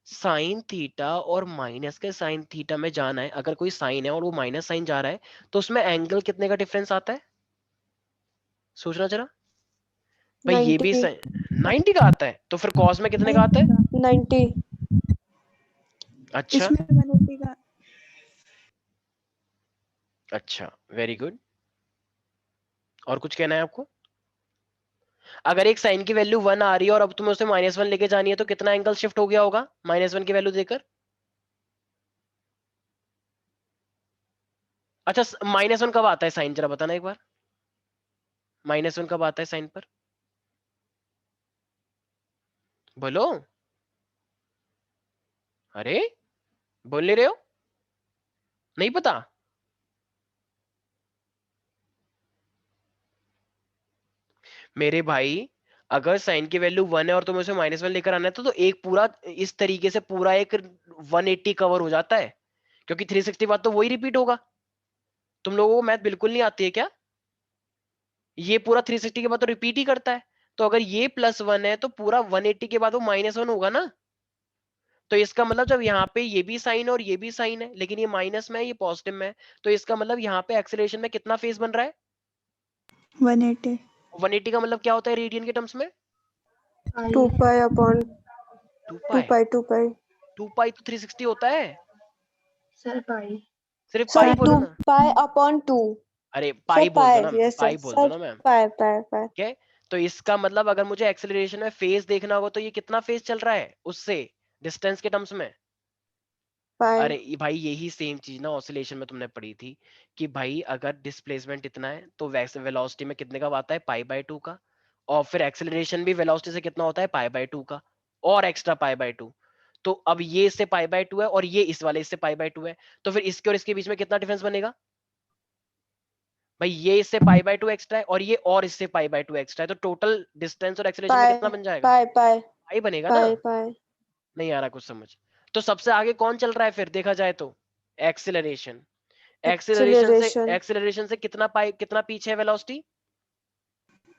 Speaker 1: साइन थीटा और माइनस के साइन थीटा में जाना है, अगर कोई साइन है और वो माइनस साइन जा रहा है तो उसमें एंगल कितने का डिफरेंस आता है, सोचना जरा। भाई ये भी
Speaker 3: 90।
Speaker 1: 90 का आता है, तो फिर कॉस में कितने का आता है।
Speaker 3: 90।
Speaker 1: अच्छा
Speaker 6: इसमें 180 का
Speaker 1: अच्छा वेरी गुड। और कुछ कहना है आपको? अगर एक साइन की वैल्यू 1 आ रही है और अब तुम्हें उसे -1 लेके जानी है तो कितना एंगल शिफ्ट हो गया होगा -1 की वैल्यू देकर? अच्छा, -1 कब आता है साइन, जरा बताना एक बार, -1 कब आता है साइन पर? बोलो, अरे बोल नहीं रहे हो, नहीं पता? मेरे भाई अगर साइन की वैल्यू 1 है और तुम्हें उसे -1 लेकर आना है तो एक पूरा इस तरीके से पूरा एक 180 कवर हो जाता है, क्योंकि 360 बात तो वही रिपीट होगा। तुम लोगों को मैथ बिल्कुल नहीं आती है क्या? ये पूरा 360 के बाद तो रिपीट ही करता है, तो अगर ये +1 है तो पूरा 180 के बाद वो -1 होगा ना। तो इसका मतलब जब यहाँ पे ये भी साइन और ये भी साइन है, लेकिन ये माइनस में है ये पॉजिटिव में है, तो इसका मतलब यहाँ पे एक्सेलरेशन में कितना फेज बन रहा है?
Speaker 6: 180.
Speaker 1: 180 का मतलब क्या होता है रेडियन के टर्म्स में?
Speaker 3: 2 pi upon
Speaker 1: 2
Speaker 3: 2
Speaker 1: पाई।
Speaker 3: 2
Speaker 1: 2 पाई तो 360 होता है,
Speaker 2: Sir, pi.
Speaker 1: सिर्फ
Speaker 3: Sir,
Speaker 1: पाई बोलो
Speaker 3: 2
Speaker 1: ना।
Speaker 3: pi upon 2.
Speaker 1: अरे
Speaker 3: Sir,
Speaker 1: पाई बोल दो
Speaker 3: pi.
Speaker 1: ना,
Speaker 3: Yes, sir.
Speaker 1: पाई बोल दो
Speaker 3: Sir,
Speaker 1: ना मैम।
Speaker 3: pi.
Speaker 1: ठीक है, तो इसका मतलब अगर मुझे एक्सेलरेशन में फेज देखना होगा तो ये कितना फेज चल रहा है उससे डिस्टेंस के टर्म्स में? अरे
Speaker 3: Pi.
Speaker 1: ये भाई यही सेम चीज ना ऑसिलेशन में तुमने पढ़ी थी कि भाई अगर डिस्प्लेसमेंट इतना है तो वैसे वेलोसिटी में कितने का आता है π/2 का, और फिर एक्सेलरेशन भी वेलोसिटी से कितना होता है π/2 का, और एक्स्ट्रा π/2। तो अब ये इससे π/2 है और ये इस वाले इससे π/2 है, तो फिर इसके और इसके बीच में कितना डिफरेंस बनेगा भाई? ये इससे π/2 एक्स्ट्रा है और ये और इससे π/2 एक्स्ट्रा है, तो टोटल डिस्टेंस और एक्सेलरेशन में कितना
Speaker 3: Pi.
Speaker 1: बन जाएगा?
Speaker 3: Pi.
Speaker 1: पाई बनेगा ना।
Speaker 3: Pi.
Speaker 1: नहीं आ रहा कुछ समझ? तो सबसे आगे कौन चल रहा है फिर देखा जाए तो? एक्सेलरेशन।
Speaker 3: Acceleration.
Speaker 1: एक्सेलरेशन से कितना पाई, कितना पीछे है वेलोसिटी,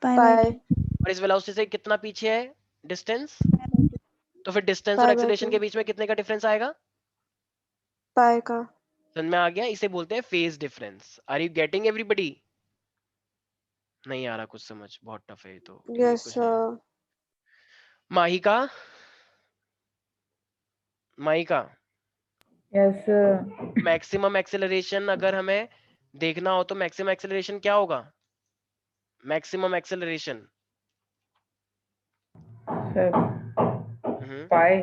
Speaker 6: Pi.
Speaker 3: Pi.
Speaker 1: और इस वेलोसिटी से कितना पीछे है डिस्टेंस, तो फिर डिस्टेंस और एक्सेलरेशन
Speaker 3: pi/2.
Speaker 1: के बीच में कितने का डिफरेंस आएगा?
Speaker 3: Pi का.
Speaker 1: समझ में आ गया? इसे बोलते हैं phase difference. Are you getting everybody? नहीं आ रहा कुछ समझ, बहुत टफ है ये तो, क्लियर
Speaker 3: Yes,
Speaker 1: कुछ नहीं है।
Speaker 3: sir.
Speaker 1: Mahika, Mahika,
Speaker 7: yes
Speaker 1: maximum acceleration अगर हमें देखना हो तो मैक्सिमम एक्सेलरेशन क्या होगा? मैक्सिमम एक्सेलरेशन
Speaker 7: सर पाई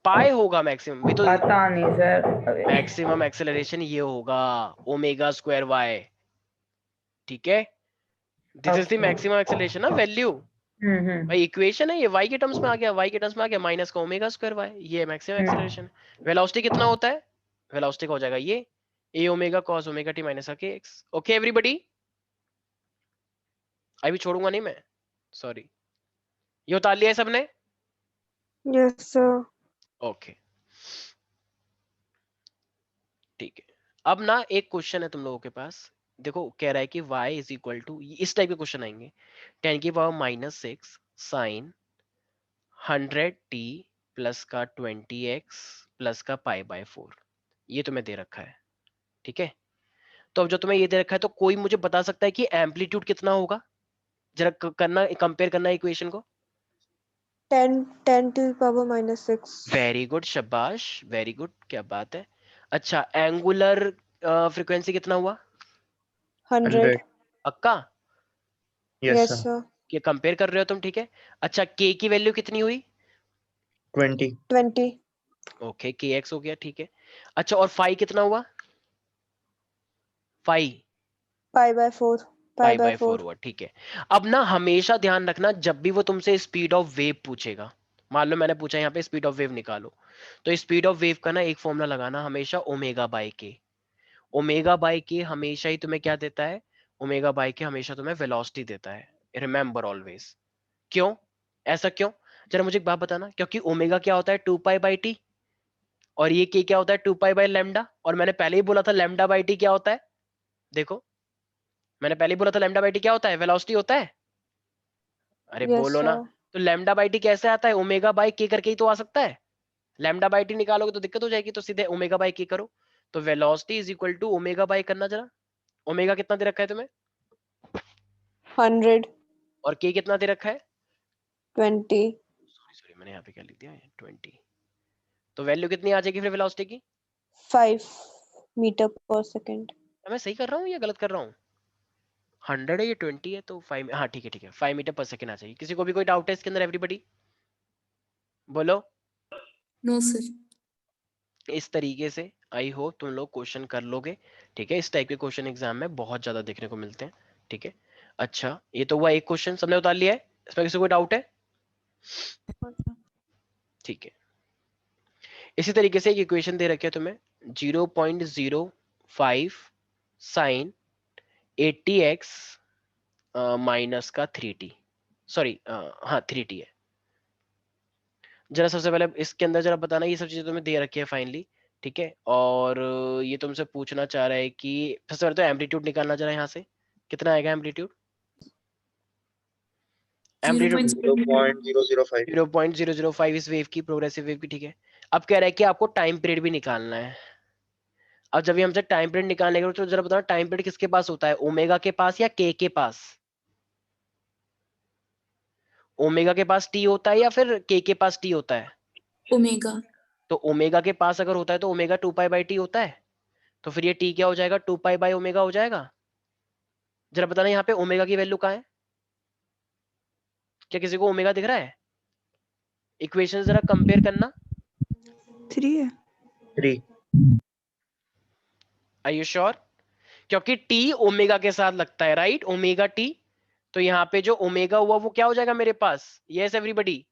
Speaker 1: पाई होगा मैक्सिमम भी तो।
Speaker 7: पता नहीं सर अबे
Speaker 1: मैक्सिमम एक्सेलरेशन ये होगा ω²y, ठीक है? This is the
Speaker 7: Okay.
Speaker 1: Maximum acceleration ना वैल्यू। भाई इक्वेशन है ये, y के टर्म्स में आ गया, y के टर्म्स में आ गया माइनस का ω²y, ये मैक्सिमम एक्सेलरेशन है। वेलोसिटी कितना होता है? वेलोसिटी का हो जाएगा ये a cos ωt - kx। Okay everybody, अभी छोड़ूंगा नहीं मैं, सॉरी। ये उतार लिया है सबने?
Speaker 3: Yes, sir.
Speaker 1: ओके ठीक है। अब ना एक क्वेश्चन है तुम लोगों के पास, देखो कह रहा है कि y इज इक्वल टू, इस टाइप के क्वेश्चन आएंगे, 10⁻⁻6 साइन 100t प्लस का 20x प्लस का π/4, ये तुम्हें दे रखा है, ठीक है? तो अब जो तुम्हें ये दे रखा है तो कोई मुझे बता सकता है कि एम्पलीट्यूड कितना होगा? जरा करना, कंपेयर करना इक्वेशन को।
Speaker 3: 10 to the power -6.
Speaker 1: Very good, शाबाश, वेरी गुड, क्या बात है। अच्छा एंगुलर फ्रीक्वेंसी कितना हुआ?
Speaker 3: 100.
Speaker 1: पक्का?
Speaker 2: Yes,
Speaker 3: Yes,
Speaker 2: sir.
Speaker 3: sir.
Speaker 1: ये कंपेयर कर रहे हो तुम, ठीक है? अच्छा k की वैल्यू कितनी हुई?
Speaker 2: 20.
Speaker 3: 20.
Speaker 1: ओके kx हो गया, ठीक है। अच्छा और फाई कितना हुआ? Phi
Speaker 3: Pi/4.
Speaker 1: π/4 हुआ, ठीक है। अब ना हमेशा ध्यान रखना जब भी वो तुमसे स्पीड ऑफ वेव पूछेगा, मान लो मैंने पूछा यहाँ पे स्पीड ऑफ वेव निकालो, तो स्पीड ऑफ वेव का ना एक फॉर्मूला लगाना हमेशा ω/k। ω/k हमेशा ही तुम्हें क्या देता है? ω/k हमेशा तुम्हें वेलोसिटी देता है, रिमेंबर ऑलवेज। क्यों? ऐसा क्यों? जरा मुझे एक बात बताना, क्योंकि ओमेगा क्या होता है 2π/t, और ये k क्या होता है 2π/λ, और मैंने पहले ही बोला था λ/t क्या होता है, देखो मैंने पहले ही बोला था λ/t क्या होता है? वेलोसिटी होता है। अरे
Speaker 3: Yes,
Speaker 1: बोलो ना।
Speaker 3: sir.
Speaker 1: तो λ/t कैसे आता है? ω/k करके ही तो आ सकता है। λ/t निकालोगे तो दिक्कत हो जाएगी, तो सीधे ω/k करो। तो वेलोसिटी इज इक्वल टू ω/, करना जरा, ओमेगा कितना दे रखा है तुम्हें
Speaker 3: 100.
Speaker 1: और k कितना दे रखा है?
Speaker 3: 20.
Speaker 1: सॉरी मैंने यहाँ पे क्या लिख दिया है 20, तो वैल्यू कितनी आ जाएगी फिर वेलोसिटी की?
Speaker 3: 5 meter per second.
Speaker 1: मैं सही कर रहा हूँ या गलत कर रहा हूँ? 100 है, ये 20 है, तो 5, हाँ ठीक है 5 मीटर पर सेकेंड आ जाएगी। किसी को भी कोई डाउट है इसके अंदर? एवरीबडी बोलो।
Speaker 5: No sir.
Speaker 1: इस तरीके से आई होप तुम लोग क्वेश्चन कर लोगे, ठीक है। इस टाइप के क्वेश्चन एग्जाम में बहुत ज्यादा देखने को मिलते हैं, ठीक है। अच्छा, ये तो हुआ एक क्वेश्चन, सबने उतार लिया है, इसमें किसी को डाउट है? ठीक है। इसी तरीके से एक इक्वेशन दे रखी है तुम्हें, 0.05 साइन 80x माइनस का 3t, सॉरी हाँ 3t है। जरा सबसे पहले इसके अंदर जरा बताना, ये सब चीजें तुम्हें दे रखी है फाइनली, ठीक है। और ये तुमसे पूछना चाह रहा है कि सबसे पहले तो एम्पलीट्यूड निकालना जरा यहाँ से, कितना आएगा एम्पलीट्यूड? एम्पलीट्यूड
Speaker 2: 0.005
Speaker 1: 0.005 इस वेव की, प्रोग्रेसिव वेव की, ठीक है। अब कह रहा है कि आपको टाइम पीरियड भी निकालना है। अब जब ये हमसे टाइम पीरियड निकालने के, तो जरा बताओ टाइम पीरियड किसके पास होता है, ओमेगा के पास या के पास? ओमेगा के पास टी होता है या फिर के पास टी होता है?
Speaker 5: ओमेगा।
Speaker 1: तो ओमेगा के पास अगर होता है तो ओमेगा 2π/t होता है, तो फिर ये टी क्या हो जाएगा, 2π/ओमेगा हो जाएगा। जरा बताना यहाँ पे ओमेगा की वैल्यू कहाँ है? क्या किसी को ओमेगा दिख रहा है? इक्वेशन जरा कंपेयर करना।
Speaker 6: 3 है।
Speaker 2: 3
Speaker 1: आर यू श्योर? क्योंकि टी ओमेगा के साथ लगता है, राइट, ओमेगा टी। तो यहाँ पे जो ओमेगा हुआ वो क्या हो जाएगा मेरे पास? यस एवरीबडी,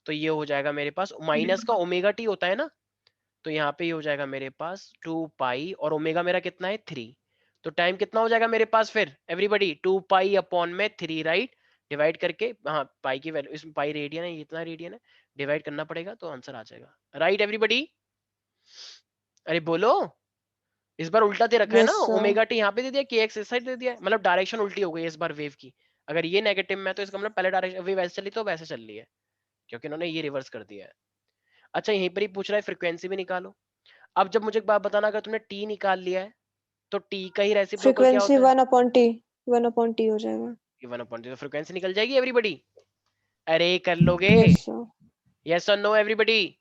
Speaker 1: तो ये हो जाएगा मेरे पास माइनस का ओमेगा टी होता है ना, तो यहाँ पे ये हो जाएगा मेरे पास 2π, और ओमेगा मेरा कितना है 3, तो टाइम कितना हो जाएगा मेरे पास फिर एवरीबडी? 2π/3, राइट। डिवाइड करके, हाँ पाई की वैल्यू, इसमें पाई रेडियन है, इतना रेडियन है, डिवाइड करना पड़ेगा तो आंसर आ जाएगा, राइट एवरीबडी? अरे बोलो, इस बार उल्टा दे रखा है ना,
Speaker 3: यस सर।
Speaker 1: ओमेगा टी यहाँ पे दे दिया, के एक्स इस साइड दे दिया, मतलब डायरेक्शन उल्टी हो गई है इस बार वेव की। अगर ये नेगेटिव में है तो इसका मतलब पहले डायरेक्शन वेव ऐसे चली तो वैसे चल रही है, क्योंकि इन्होंने ये रिवर्स कर दिया है। अच्छा, यहीं पर ही पूछ रहा है फ्रीक्वेंसी भी निकालो। अब जब मुझे एक बात बताना, अगर तुमने टी निकाल लिया है तो टी का ही रेसिप्रोकल क्या
Speaker 3: फ्रीक्वेंसी
Speaker 1: होता है?
Speaker 3: 1/t 1/t हो जाएगा।
Speaker 1: ये 1/t, तो फ्रीक्वेंसी निकल जाएगी एवरीबडी। अरे कर लोगे?
Speaker 3: Yes sir.
Speaker 1: यस और नो एवरीबडी?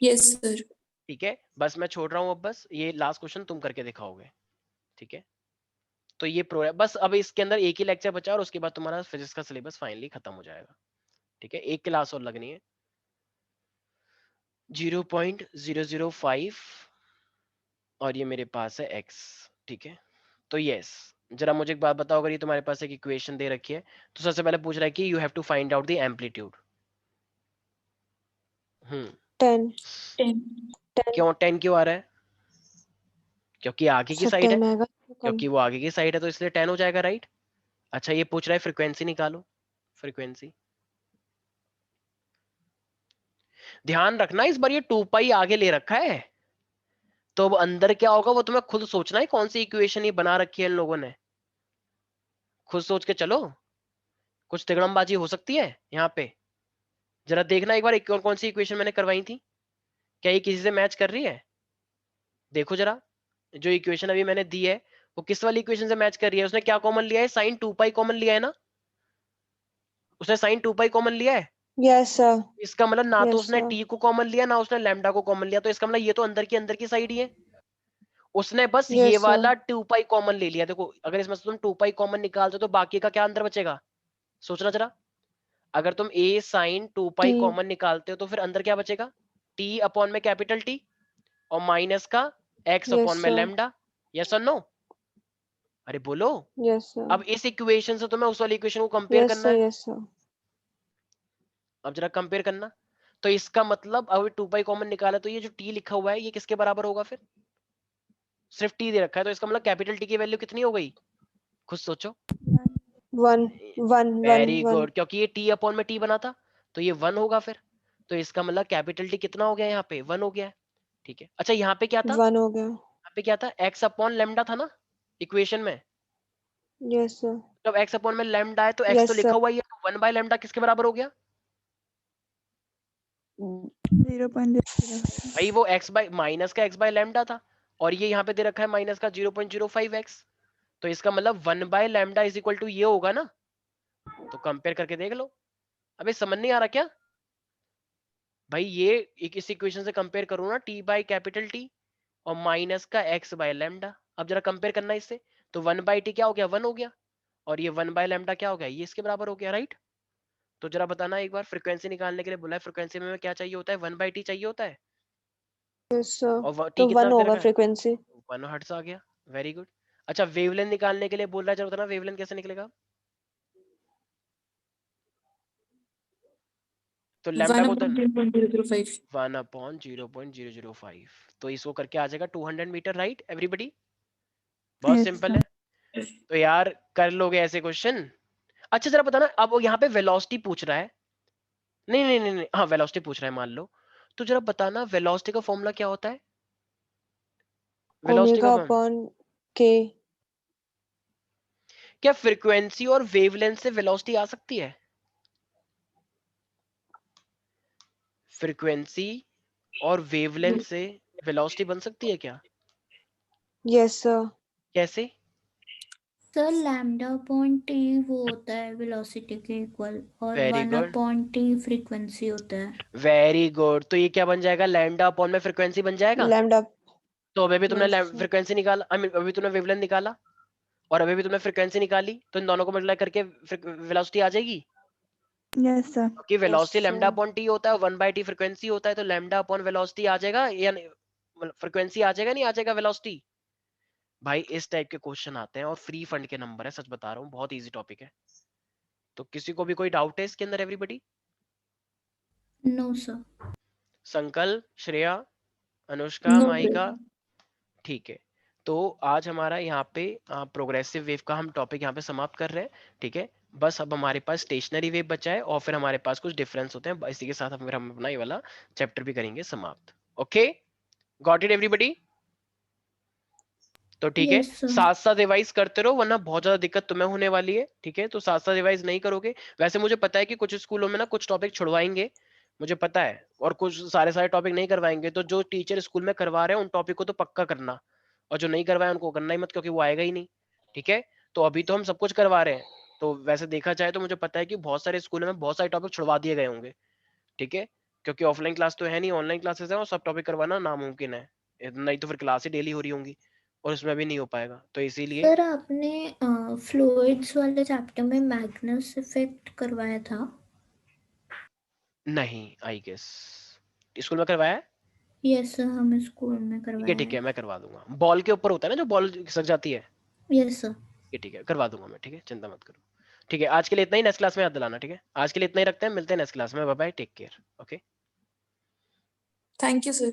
Speaker 5: Yes sir.
Speaker 1: ठीक है, बस मैं छोड़ रहा हूँ अब, बस ये लास्ट क्वेश्चन तुम करके दिखाओगे, ठीक है। तो ये प्रो बस, अब इसके अंदर एक ही लेक्चर बचा और उसके बाद तुम्हारा फिजिक्स का सिलेबस फाइनली खत्म हो जाएगा, ठीक है। एक क्लास और लगनी है। 0.005 और ये मेरे पास है x, ठीक है। तो यस, जरा मुझे एक बात बताओ, अगर ये तुम्हारे पास एक इक्वेशन दे रखी है तो सबसे पहले पूछ रहा है कि you have to find out the amplitude.
Speaker 3: 10
Speaker 1: क्यों 10 क्यों आ रहा है? क्योंकि आगे की
Speaker 3: सर
Speaker 1: साइड है,
Speaker 3: 10 आएगा कम।
Speaker 1: क्योंकि वो आगे की साइड है तो इसलिए 10 हो जाएगा, राइट। अच्छा, ये पूछ रहा है फ्रीक्वेंसी निकालो, फ्रीक्वेंसी। ध्यान रखना इस बार ये 2π आगे ले रखा है, तो अब अंदर क्या होगा वो तुम्हें खुद सोचना है, कौन सी इक्वेशन ये बना रखी है इन लोगों ने, खुद सोच के चलो, कुछ तिगड़मबाजी हो सकती है यहाँ पे। जरा देखना एक बार एक कौन सी इक्वेशन मैंने करवाई थी, क्या ये किसी से मैच कर रही है? देखो जरा, जो इक्वेशन अभी मैंने दी है वो किस वाली इक्वेशन से मैच कर रही है? उसने क्या कॉमन लिया है? साइन 2π कॉमन लिया है ना, उसने साइन 2π कॉमन लिया है।
Speaker 3: Yes sir.
Speaker 1: इसका मतलब ना तो
Speaker 3: यस
Speaker 1: उसने
Speaker 3: सर।
Speaker 1: टी को कॉमन लिया, ना उसने लैम्डा को कॉमन लिया, तो इसका मतलब ये तो अंदर की साइड ही है। उसने बस ये
Speaker 3: यस
Speaker 1: वाला
Speaker 3: सर।
Speaker 1: 2π कॉमन ले लिया। देखो, अगर इसमें से तुम 2π कॉमन निकालते हो तो बाकी का क्या अंदर बचेगा, सोचना जरा। अगर तुम a साइन 2π
Speaker 3: टी।
Speaker 1: कॉमन निकालते हो तो फिर अंदर क्या बचेगा? t अपॉन में कैपिटल T और माइनस का x अपॉन
Speaker 3: यस
Speaker 1: में
Speaker 3: सर।
Speaker 1: लैम्डा। यस और नो? अरे बोलो।
Speaker 3: यस
Speaker 1: अब
Speaker 3: सर।
Speaker 1: इस इक्वेशन से तुम्हें उस वाली इक्वेशन को कंपेयर
Speaker 3: यस
Speaker 1: करना
Speaker 3: सर।
Speaker 1: है।
Speaker 3: Yes sir.
Speaker 1: अब जरा कंपेयर करना, तो इसका मतलब अगर 2π कॉमन निकाला तो ये जो t लिखा हुआ है ये किसके बराबर होगा फिर? सिर्फ t दे रखा है, तो इसका मतलब कैपिटल T की वैल्यू कितनी हो गई, खुद सोचो।
Speaker 3: 1 1
Speaker 1: वेरी
Speaker 3: 1
Speaker 1: गुड, क्योंकि ये t अपॉन में t बना था तो ये 1 होगा फिर, तो इसका मतलब कैपिटल T कितना हो गया, यहाँ पे 1 हो गया है, ठीक है। अच्छा, यहाँ पे क्या था?
Speaker 3: 1 हो गया।
Speaker 1: यहाँ पे क्या था? x अपॉन लैम्डा था ना इक्वेशन में।
Speaker 3: Yes sir.
Speaker 1: जब x अपॉन में लैम्डा है तो x तो
Speaker 3: यस
Speaker 1: लिखा
Speaker 3: सर।
Speaker 1: हुआ ही है, तो 1/λ किसके बराबर हो गया
Speaker 6: 0.005
Speaker 1: भाई? वो x बाय माइनस का x बाय लैम्डा था, और ये यहाँ पे दे रखा है माइनस का 0.05x, तो इसका मतलब 1/λ इज इक्वल टू ये होगा ना। तो कंपेयर करके देख लो। अबे समझ नहीं आ रहा क्या भाई? ये एक इस इक्वेशन से कंपेयर करो ना, t बाय कैपिटल T और माइनस का x बाय लैम्डा। अब जरा कंपेयर करना इससे, तो 1/t क्या हो गया, 1 हो गया, और ये 1/λ क्या हो गया, ये इसके बराबर हो गया, राइट। तो जरा बताना एक बार, फ्रीक्वेंसी निकालने के लिए बोला है, फ्रीक्वेंसी में क्या चाहिए होता है, 1/t चाहिए होता है,
Speaker 3: यस सर,
Speaker 1: और
Speaker 3: तो
Speaker 1: t कितना
Speaker 3: 1
Speaker 1: दे
Speaker 3: होगा
Speaker 1: रखा है,
Speaker 3: फ्रीक्वेंसी।
Speaker 1: 1 हर्ट्ज आ गया, वेरी गुड। अच्छा वेवलेंथ निकालने के लिए बोल रहा है, जरा बताना वेवलेंथ कैसे निकलेगा, तो लैम्डा को
Speaker 5: 1/0.005।
Speaker 1: 1/0.005, तो इसको करके आ जाएगा 200 मीटर, राइट एवरीबडी, बहुत
Speaker 6: Yes,
Speaker 1: सिंपल
Speaker 6: sir.
Speaker 1: है। तो यार कर लोगे ऐसे क्वेश्चन। अच्छा जरा बताना, अब वो यहाँ पे वेलोसिटी पूछ रहा है, नहीं नहीं नहीं नहीं, हाँ वेलोसिटी पूछ रहा है मान लो, तो जरा बताना वेलोसिटी का फॉर्मूला क्या होता है, वेलोसिटी का
Speaker 3: ओमेगा
Speaker 1: फॉर्मूला,
Speaker 3: अपॉन के।
Speaker 1: क्या फ्रीक्वेंसी और वेवलेंथ से वेलोसिटी आ सकती है, फ्रीक्वेंसी और वेवलेंथ से वेलोसिटी बन सकती है क्या,
Speaker 3: यस सर।
Speaker 1: कैसे,
Speaker 4: सर लैम्डा अपॉन टी वो होता है वेलोसिटी के इक्वल, और
Speaker 1: very
Speaker 4: 1
Speaker 1: good,
Speaker 4: upon T frequency होता है।
Speaker 1: वेरी गुड, तो ये क्या बन जाएगा, लैम्डा अपॉन में फ्रीक्वेंसी बन जाएगा।
Speaker 3: लैम्डा।
Speaker 1: तो अभी भी तुमने
Speaker 3: यस सर।
Speaker 1: फ्रीक्वेंसी निकाला, आई मीन अभी तुमने वेवलेंथ निकाला, और अभी भी तुमने फ्रीक्वेंसी निकाली, तो इन दोनों को मल्टीप्लाई करके वेलोसिटी आ जाएगी,
Speaker 6: Yes, sir.
Speaker 1: क्योंकि
Speaker 3: yes
Speaker 1: velocity lambda
Speaker 3: sir.
Speaker 1: Upon T होता है, 1/t फ्रीक्वेंसी होता है, तो लैम्डा अपॉन वेलोसिटी आ जाएगा, या फ्रीक्वेंसी आ जाएगा, नहीं आ जाएगा वेलोसिटी। भाई इस टाइप के क्वेश्चन आते हैं और फ्री फंड के नंबर है, सच बता रहा हूँ, बहुत इजी टॉपिक है। तो किसी को भी कोई डाउट है इसके अंदर, everybody,
Speaker 4: no sir.
Speaker 1: Sankalp, Shreya, Anushka,
Speaker 5: No
Speaker 1: माइका,
Speaker 5: problem.
Speaker 1: ठीक है। तो आज हमारा यहाँ पे प्रोग्रेसिव वेव का हम टॉपिक यहाँ पे समाप्त कर रहे हैं, ठीक है। बस अब हमारे पास स्टेशनरी वेव बचा है, और फिर हमारे पास कुछ डिफरेंस होते हैं, इसी के साथ हम फिर हम अपना ये वाला चैप्टर भी करेंगे समाप्त। Okay, got it everybody. तो ठीक है,
Speaker 4: यस सर।
Speaker 1: साथ साथ रिवाइज करते रहो, वरना बहुत ज्यादा दिक्कत तुम्हें होने वाली है, ठीक है। तो साथ साथ रिवाइज नहीं करोगे, वैसे मुझे पता है कि कुछ स्कूलों में ना कुछ टॉपिक छुड़वाएंगे, मुझे पता है, और कुछ सारे सारे टॉपिक नहीं करवाएंगे, तो जो टीचर स्कूल में करवा रहे हैं उन टॉपिक को तो पक्का करना, और जो नहीं करवाए उनको करना ही मत, क्योंकि वो आएगा ही नहीं, ठीक है। तो अभी तो हम सब कुछ करवा रहे हैं, तो वैसे देखा जाए तो मुझे पता है कि बहुत सारे स्कूलों में बहुत सारे टॉपिक छुड़वा दिए गए होंगे, ठीक है, क्योंकि ऑफलाइन क्लास तो है नहीं, ऑनलाइन क्लासेस है, और सब टॉपिक करवाना नामुमकिन है, नहीं तो फिर क्लास ही डेली हो रही होंगी, और उसमें भी नहीं हो पाएगा, तो इसीलिए।
Speaker 4: सर आपने फ्लूइड्स वाले चैप्टर में मैग्नस इफेक्ट करवाया था।
Speaker 1: नहीं आई गेस स्कूल में करवाया है,
Speaker 4: यस सर, हमें स्कूल में
Speaker 1: ठीक है
Speaker 4: करवाया
Speaker 1: ठीक है,
Speaker 4: है।
Speaker 1: मैं करवा दूंगा, बॉल के ऊपर होता है ना जो बॉल सक जाती है,
Speaker 4: यस सर।
Speaker 1: ठीक है करवा दूंगा मैं, ठीक है चिंता मत करो। ठीक है आज के लिए इतना ही, नेक्स्ट क्लास में याद दिलाना, ठीक है आज के लिए इतना ही रखते हैं, मिलते हैं नेक्स्ट क्लास में, bye bye, take care, okay.
Speaker 5: Thank you, sir.